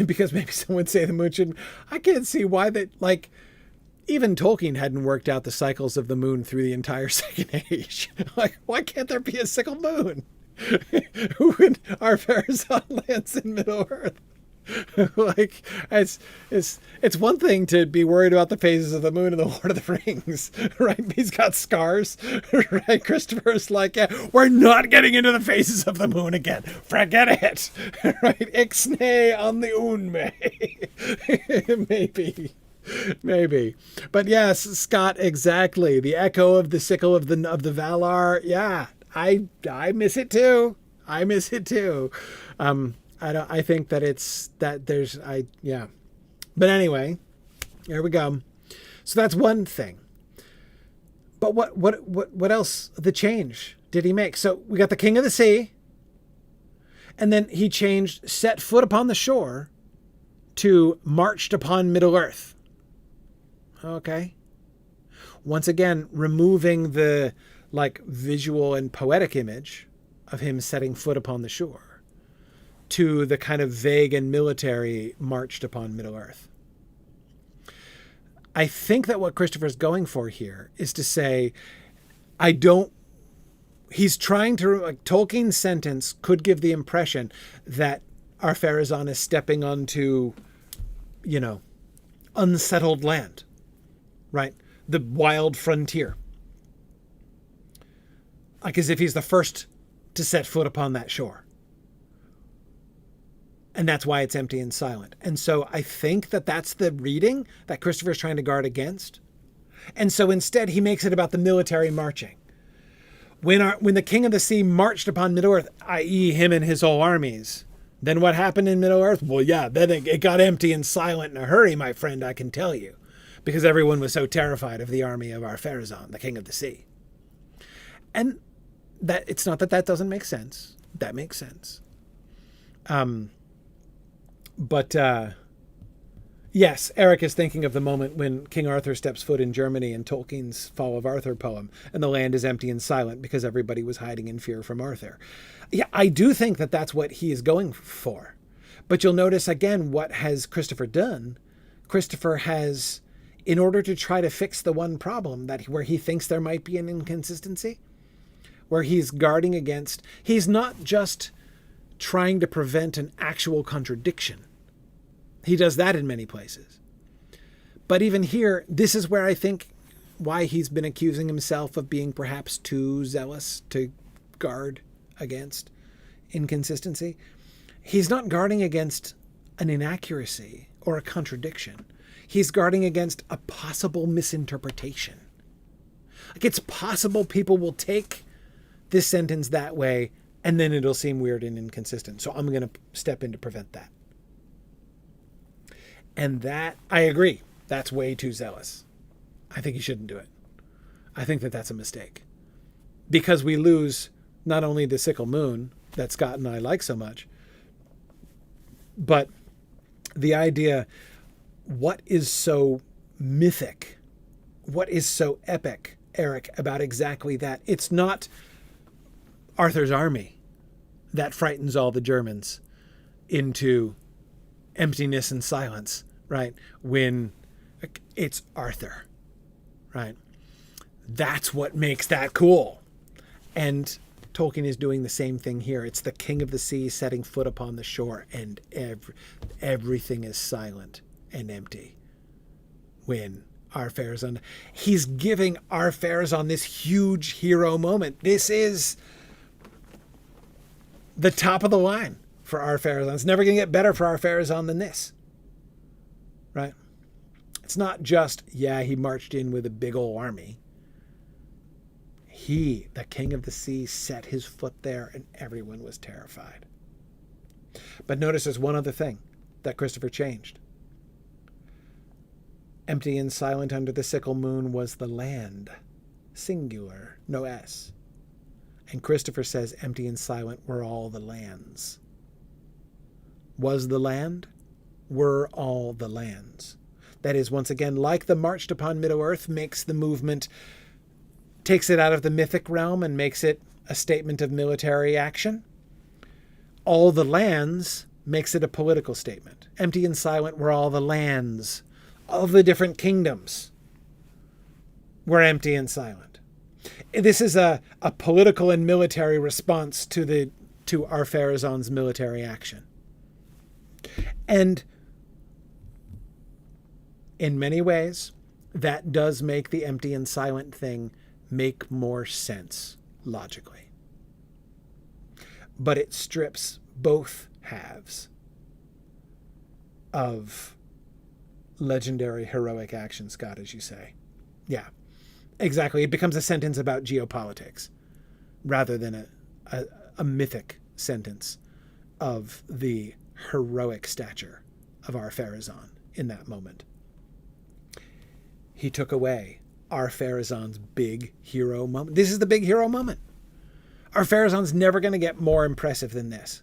Because maybe someone would say the moon shouldn't. I can't see why that, even Tolkien hadn't worked out the cycles of the moon through the entire Second Age. Why can't there be a sickle moon? When Ar-Pharazôn lands in Middle-earth? It's one thing to be worried about the phases of the moon in the Lord of the Rings, right? He's got scars, right? Christopher's yeah, we're not getting into the phases of the moon again. Forget it, right? Ixnay on the Unme. Maybe. But yes, Scott, exactly. The echo of the sickle of the Valar. Yeah, I miss it too. I miss it too. I think that yeah. But anyway, here we go. So that's one thing. But what else? The change did he make? So we got the King of the Sea, and then he changed set foot upon the shore to marched upon Middle Earth. Okay. Once again, removing the visual and poetic image of him setting foot upon the shore to the kind of vague and military marched upon Middle Earth. I think that what Christopher's going for here is to say, he's trying to, Tolkien's sentence could give the impression that Ar-Pharazôn is stepping onto, unsettled land, right? The wild frontier. As if he's the first to set foot upon that shore. And that's why it's empty and silent. And so I think that that's the reading that Christopher's trying to guard against. And so instead he makes it about the military marching. When the King of the Sea marched upon Middle-earth, i.e. him and his whole armies, then what happened in Middle-earth? Well, yeah, then it got empty and silent in a hurry, my friend, I can tell you. Because everyone was so terrified of the army of Ar-Pharazôn, the King of the Sea. And that it's not that doesn't make sense. That makes sense. But yes, Eric is thinking of the moment when King Arthur steps foot in Germany in Tolkien's Fall of Arthur poem, and the land is empty and silent because everybody was hiding in fear from Arthur. Yeah, I do think that that's what he is going for. But you'll notice again, what has Christopher done? Christopher has, in order to try to fix the one problem where he thinks there might be an inconsistency, where he's guarding against, he's not just trying to prevent an actual contradiction. He does that in many places. But even here, this is where I think why he's been accusing himself of being perhaps too zealous to guard against inconsistency. He's not guarding against an inaccuracy or a contradiction. He's guarding against a possible misinterpretation. It's possible people will take this sentence that way, and then it'll seem weird and inconsistent. So I'm going to step in to prevent that. And that, I agree, that's way too zealous. I think he shouldn't do it. I think that that's a mistake. Because we lose not only the sickle moon that Scott and I like so much, but the idea, what is so mythic, what is so epic, Eric, about exactly that? It's not Arthur's army that frightens all the Germans into emptiness and silence, right? When it's Arthur, right? That's what makes that cool. And Tolkien is doing the same thing here. It's the King of the Sea setting foot upon the shore, and everything is silent and empty when Ar-Pharazôn, he's giving Ar-Pharazôn this huge hero moment. This is the top of the line for Ar-Pharazôn. It's never going to get better for Ar-Pharazôn than this, right? It's not just, he marched in with a big old army. He, the King of the Sea, set his foot there and everyone was terrified. But notice there's one other thing that Christopher changed. Empty and silent under the sickle moon was the land. Singular, no S. And Christopher says empty and silent were all the lands. Was the land? Were all the lands. That is, once again, like the marched upon Middle-earth makes the movement, takes it out of the mythic realm and makes it a statement of military action. All the lands makes it a political statement. Empty and silent were all the lands. All the different kingdoms were empty and silent. This is a political and military response to Ar-Pharazôn's military action. And in many ways, that does make the empty and silent thing make more sense logically. But it strips both halves of legendary heroic action, Scott, as you say. Yeah, exactly. It becomes a sentence about geopolitics, rather than a mythic sentence of the heroic stature of Ar-Pharazôn in that moment. He took away Ar-Pharazôn's big hero moment. This is the big hero moment. Ar-Pharazôn's never going to get more impressive than this.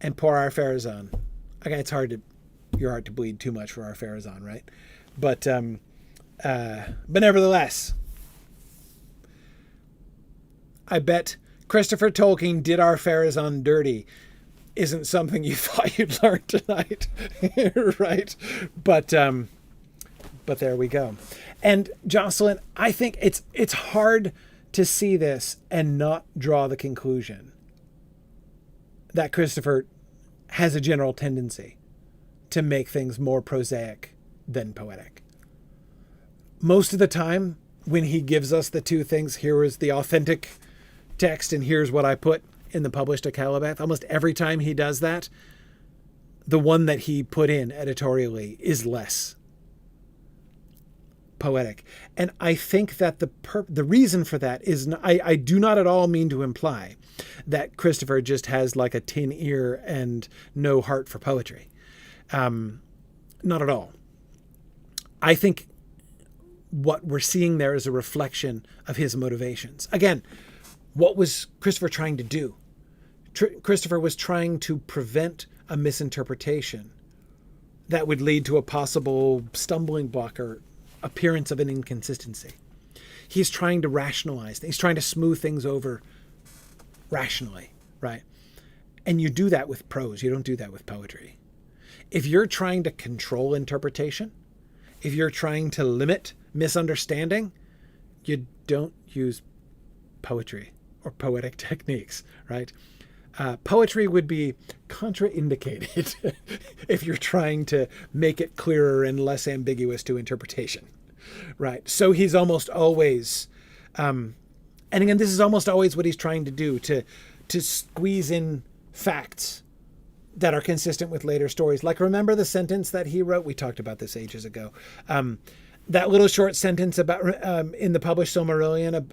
And poor Ar-Pharazôn. Okay, it's your heart to bleed too much for Ar-Pharazôn, right? But nevertheless, I bet Christopher Tolkien did Ar-Pharazôn dirty isn't something you thought you'd learn tonight, right? But there we go. And Jocelyn, I think it's hard to see this and not draw the conclusion that Christopher has a general tendency to make things more prosaic than poetic. Most of the time, when he gives us the two things, here is the authentic text and here's what I put in the published Akalabeth, almost every time he does that, the one that he put in editorially is less poetic. And I think that the reason for that is, I do not at all mean to imply that Christopher just has like a tin ear and no heart for poetry. Not at all. I think what we're seeing there is a reflection of his motivations. Again, what was Christopher trying to do? Christopher was trying to prevent a misinterpretation that would lead to a possible stumbling block or appearance of an inconsistency. He's trying to rationalize things. He's trying to smooth things over rationally, right? And you do that with prose. You don't do that with poetry. If you're trying to control interpretation, if you're trying to limit misunderstanding, you don't use poetry or poetic techniques, right? Poetry would be contraindicated if you're trying to make it clearer and less ambiguous to interpretation, right? So he's almost always, and again, this is almost always what he's trying to do, to squeeze in facts that are consistent with later stories. Like, remember the sentence that he wrote? We talked about this ages ago. That little short sentence about in the published Silmarillion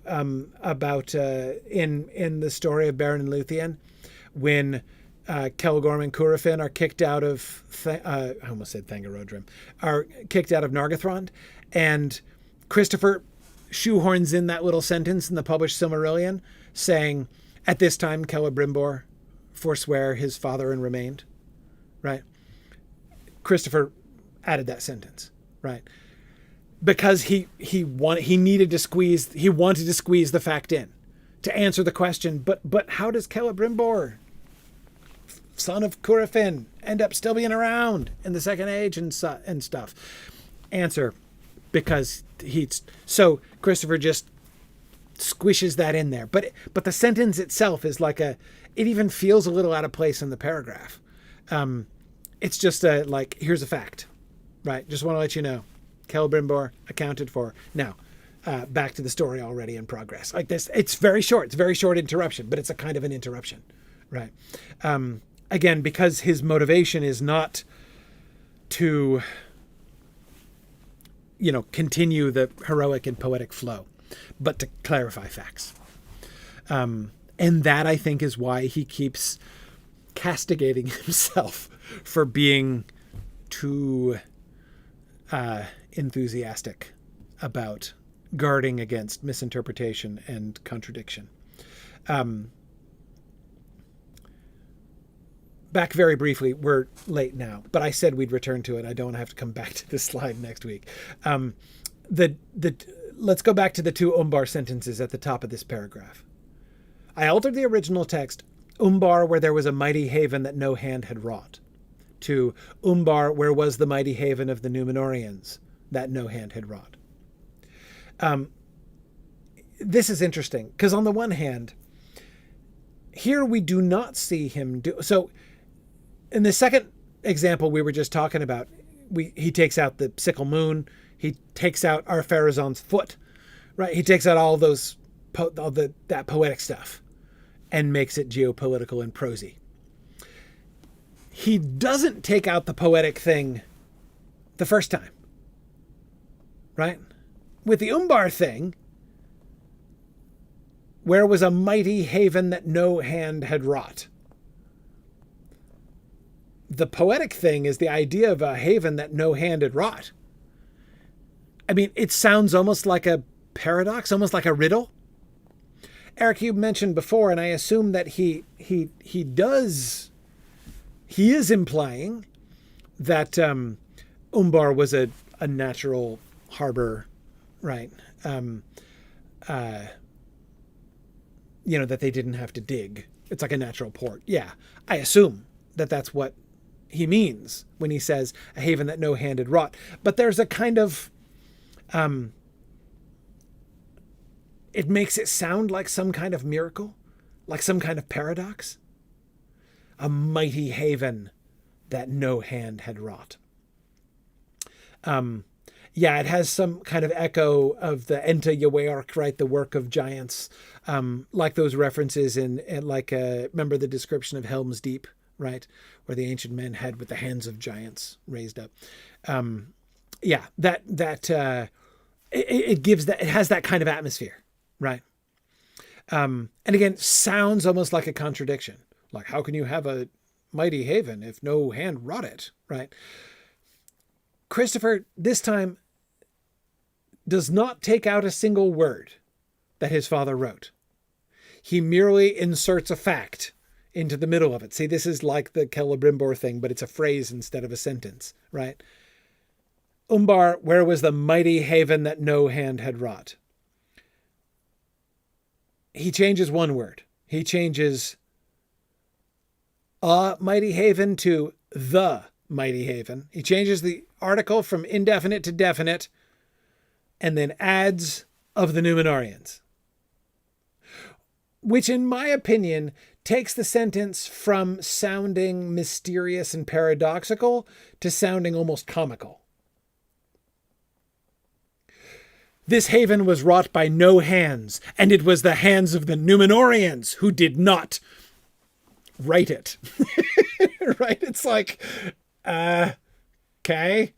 about in the story of Beren and Luthien, when Celgorm and Curufin are kicked out of I almost said Thangarodrim, are kicked out of Nargothrond, and Christopher shoehorns in that little sentence in the published Silmarillion saying, "At this time Celebrimbor forswear his father and remained," right? Christopher added that sentence, right? Because he wanted to squeeze the fact in to answer the question, but how does Celebrimbor, son of Curufin, end up still being around in the Second Age and stuff? Answer, because so Christopher just squishes that in there. But the sentence itself is like it even feels a little out of place in the paragraph. It's just here's a fact, right? Just want to let you know. Celebrimbor accounted for. Now, back to the story already in progress. Like this, it's very short. It's a very short interruption, but it's a kind of an interruption, right? Again, because his motivation is not to, continue the heroic and poetic flow, but to clarify facts. And that, I think, is why he keeps castigating himself for being too enthusiastic about guarding against misinterpretation and contradiction. Back very briefly, we're late now, but I said we'd return to it. I don't have to come back to this slide next week. Let's go back to the two Umbar sentences at the top of this paragraph. I altered the original text, Umbar, where there was a mighty haven that no hand had wrought, to Umbar, where was the mighty haven of the Númenóreans that no hand had wrought. This is interesting because on the one hand, here we do not see him do so. In the second example we were just talking about, he takes out the sickle moon, he takes out Ar-Pharazôn's foot, right? He takes out all those that poetic stuff and makes it geopolitical and prosy. He doesn't take out the poetic thing the first time, right? With the Umbar thing, where was a mighty haven that no hand had wrought. The poetic thing is the idea of a haven that no hand had wrought. I mean, it sounds almost like a paradox, almost like a riddle. Eric, you mentioned before, and I assume that he is implying that Umbar was a natural harbor, right? That they didn't have to dig. It's like a natural port. Yeah, I assume that that's what he means when he says a haven that no hand had wrought. But there's a kind of, it makes it sound like some kind of miracle, like some kind of paradox. A mighty haven that no hand had wrought. It has some kind of echo of the Enta Yaweork, right? The work of giants, like those references in remember the description of Helm's Deep, right? Where the ancient men had with the hands of giants raised up. It has that kind of atmosphere, right? And again, sounds almost like a contradiction. Like, how can you have a mighty haven if no hand wrought it, right? Christopher, this time, does not take out a single word that his father wrote. He merely inserts a fact into the middle of it. See, this is like the Celebrimbor thing, but it's a phrase instead of a sentence, right? Umbar, where was the mighty haven that no hand had wrought? He changes one word. He changes a mighty haven to the mighty haven. He changes the article from indefinite to definite and then adds of the Númenóreans, which in my opinion takes the sentence from sounding mysterious and paradoxical to sounding almost comical. This haven was wrought by no hands, and it was the hands of the Númenóreans who did not write it. Right? It's like, okay.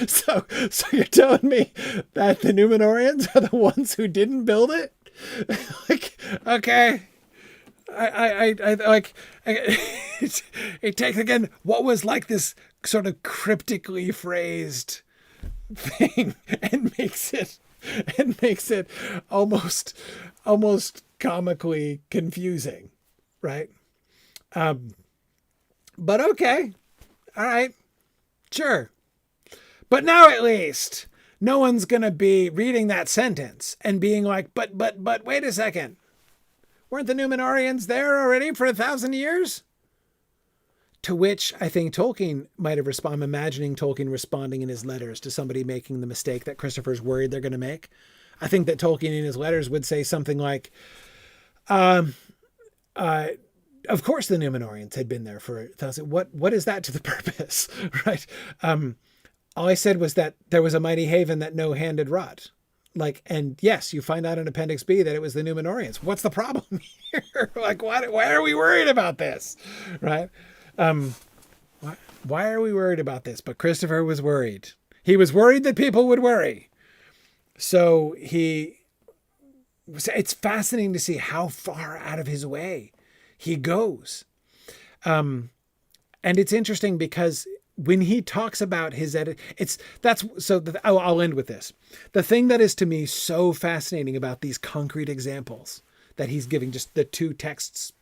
So you're telling me that the Númenóreans are the ones who didn't build it? Like, okay. It takes again what was like this sort of cryptically phrased thing and makes it almost comically confusing, right? But okay, all right, sure. But now at least no one's gonna be reading that sentence and being like, but wait a second, weren't the Númenóreans there already for 1,000 years? To which I think Tolkien might have responded. I'm imagining Tolkien responding in his letters to somebody making the mistake that Christopher's worried they're going to make. I think that Tolkien in his letters would say something like, of course the Númenóreans had been there for 1,000. What is that to the purpose, right? All I said was that there was a mighty haven that no hand had wrought. Like, and yes, you find out in Appendix B that it was the Númenóreans. What's the problem here? Like, why are we worried about this, right? Why are we worried about this? But Christopher was worried. He was worried that people would worry. So it's fascinating to see how far out of his way he goes. And it's interesting because when he talks about his I'll end with this. The thing that is to me so fascinating about these concrete examples that he's giving, just the two texts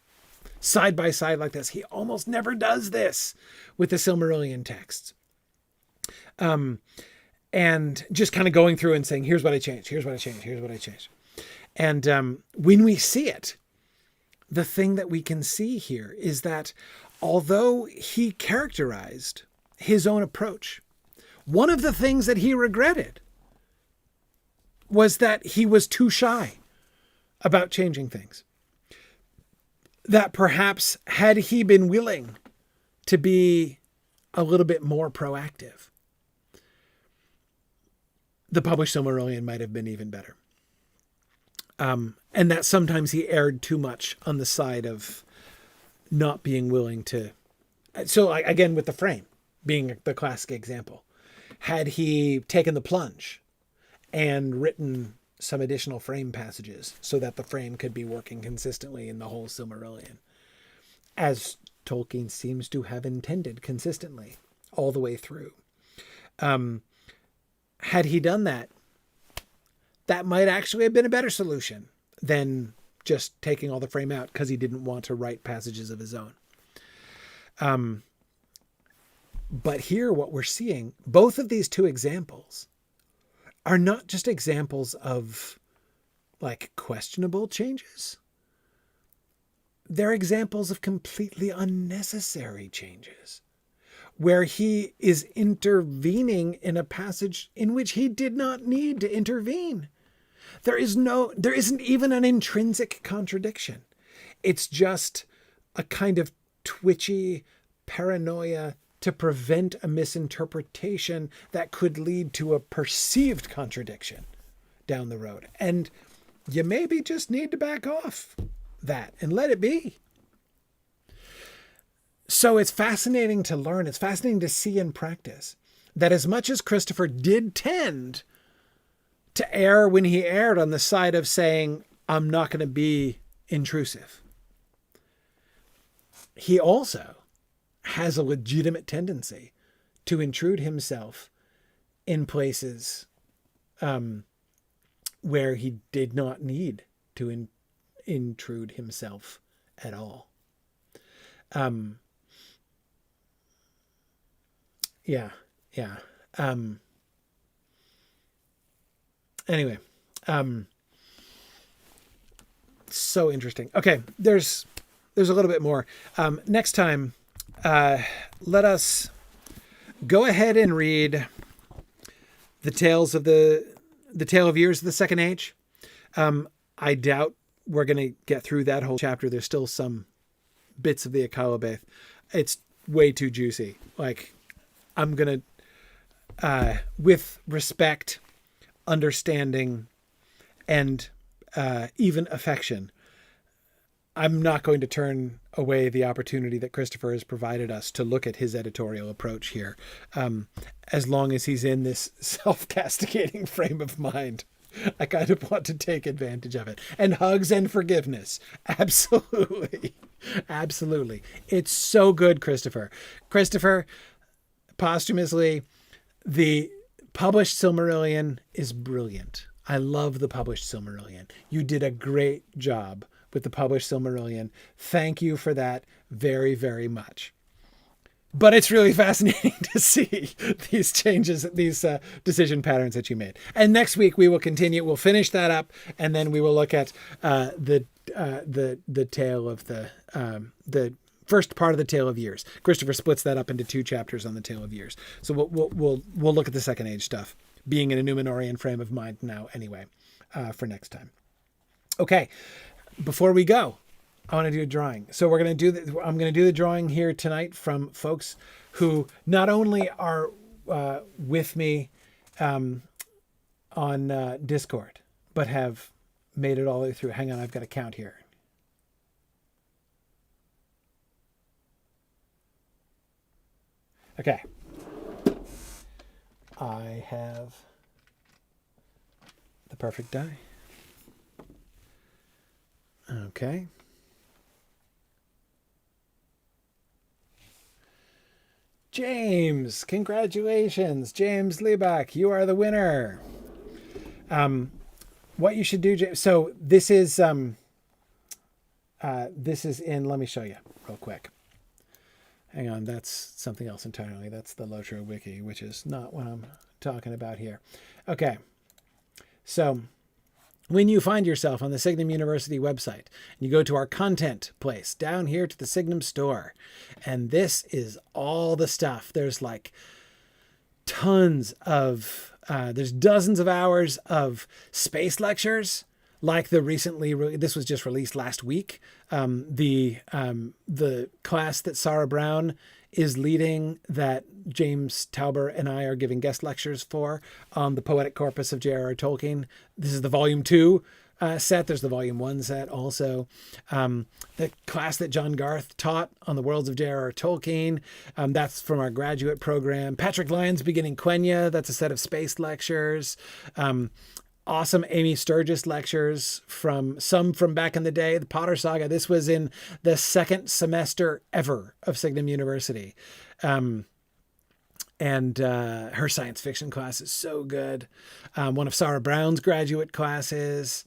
side by side like this. He almost never does this with the Silmarillion texts. And just kind of going through and saying, here's what I changed, here's what I changed, here's what I changed. And when we see it, the thing that we can see here is that although he characterized his own approach, one of the things that he regretted was that he was too shy about changing things. That perhaps had he been willing to be a little bit more proactive, the published Silmarillion might have been even better. And that sometimes he erred too much on the side of not being willing to. So again, with the frame being the classic example, had he taken the plunge and written some additional frame passages so that the frame could be working consistently in the whole Silmarillion, as Tolkien seems to have intended consistently all the way through. Had he done that, that might actually have been a better solution than just taking all the frame out because he didn't want to write passages of his own. But here what we're seeing, both of these two examples are not just examples of like questionable changes. They're examples of completely unnecessary changes where he is intervening in a passage in which he did not need to intervene. There isn't even an intrinsic contradiction. It's just a kind of twitchy paranoia to prevent a misinterpretation that could lead to a perceived contradiction down the road. And you maybe just need to back off that and let it be. So it's fascinating to learn. It's fascinating to see in practice that as much as Christopher did tend to err when he erred on the side of saying, I'm not going to be intrusive, he also has a legitimate tendency to intrude himself in places where he did not need to intrude himself at all. Anyway, so interesting. Okay, there's a little bit more. Next time, let us go ahead and read the Tale of Years of the Second Age. I doubt we're going to get through that whole chapter. There's still some bits of the Akalabeth. It's way too juicy. Like, I'm going to, with respect, understanding, and even affection, I'm not going to turn away the opportunity that Christopher has provided us to look at his editorial approach here, as long as he's in this self-castigating frame of mind. I kind of want to take advantage of it. And hugs and forgiveness. Absolutely. Absolutely. It's so good, Christopher. Christopher, posthumously, the published Silmarillion is brilliant. I love the published Silmarillion. You did a great job with the published Silmarillion. Thank you for that very, very much. But it's really fascinating to see these changes, these decision patterns that you made. And next week we will continue. We'll finish that up, and then we will look at the tale of the first part of the Tale of Years. Christopher splits that up into 2 chapters on the Tale of Years. So we'll look at the Second Age stuff, being in a Numenorian frame of mind now anyway, for next time. Okay, before we go, I want to do a drawing. So I'm going to do the drawing here tonight from folks who not only are with me on Discord, but have made it all the way through. Hang on, I've got a count here. Okay. I have the perfect die. Okay. James, congratulations. James Liebach, you are the winner. What you should do, James. So this is in, let me show you real quick. Hang on, that's something else entirely. That's the Lotro Wiki, which is not what I'm talking about here. Okay. So when you find yourself on the Signum University website, and you go to our content place down here to the Signum store, and this is all the stuff. There's like tons of, there's dozens of hours of space lectures, like this was just released last week. The class that Sarah Brown is leading, that James Tauber and I are giving guest lectures for, on the poetic corpus of J.R.R. Tolkien. This is the volume 2 set. There's the volume 1 set also. The class that John Garth taught on the worlds of J.R.R. Tolkien. That's from our graduate program. Patrick Lyons beginning Quenya. That's a set of space lectures. awesome Amy Sturgis lectures from back in the day, the Potter Saga. This was in the second semester ever of Signum University. And her science fiction class is so good. One of Sarah Brown's graduate classes.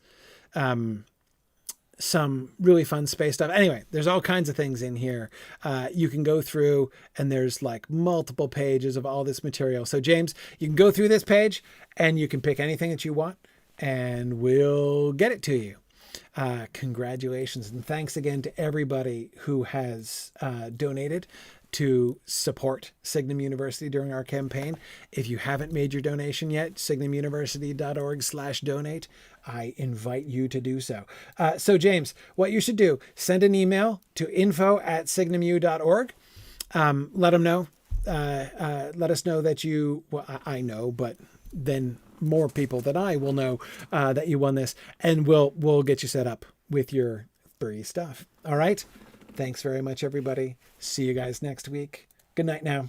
Some really fun space stuff. Anyway, there's all kinds of things in here. You can go through, and there's like multiple pages of all this material. So James, you can go through this page and you can pick anything that you want and we'll get it to you. Congratulations. And thanks again to everybody who has donated to support Signum University during our campaign. If you haven't made your donation yet, signumuniversity.org/donate. I invite you to do so. So James, what you should do, send an email to info@signumu.org. Let them know. Let us know that you, well, I know, but then more people than I will know that you won this, and we'll get you set up with your free stuff. All right. Thanks very much, everybody. See you guys next week. Good night now.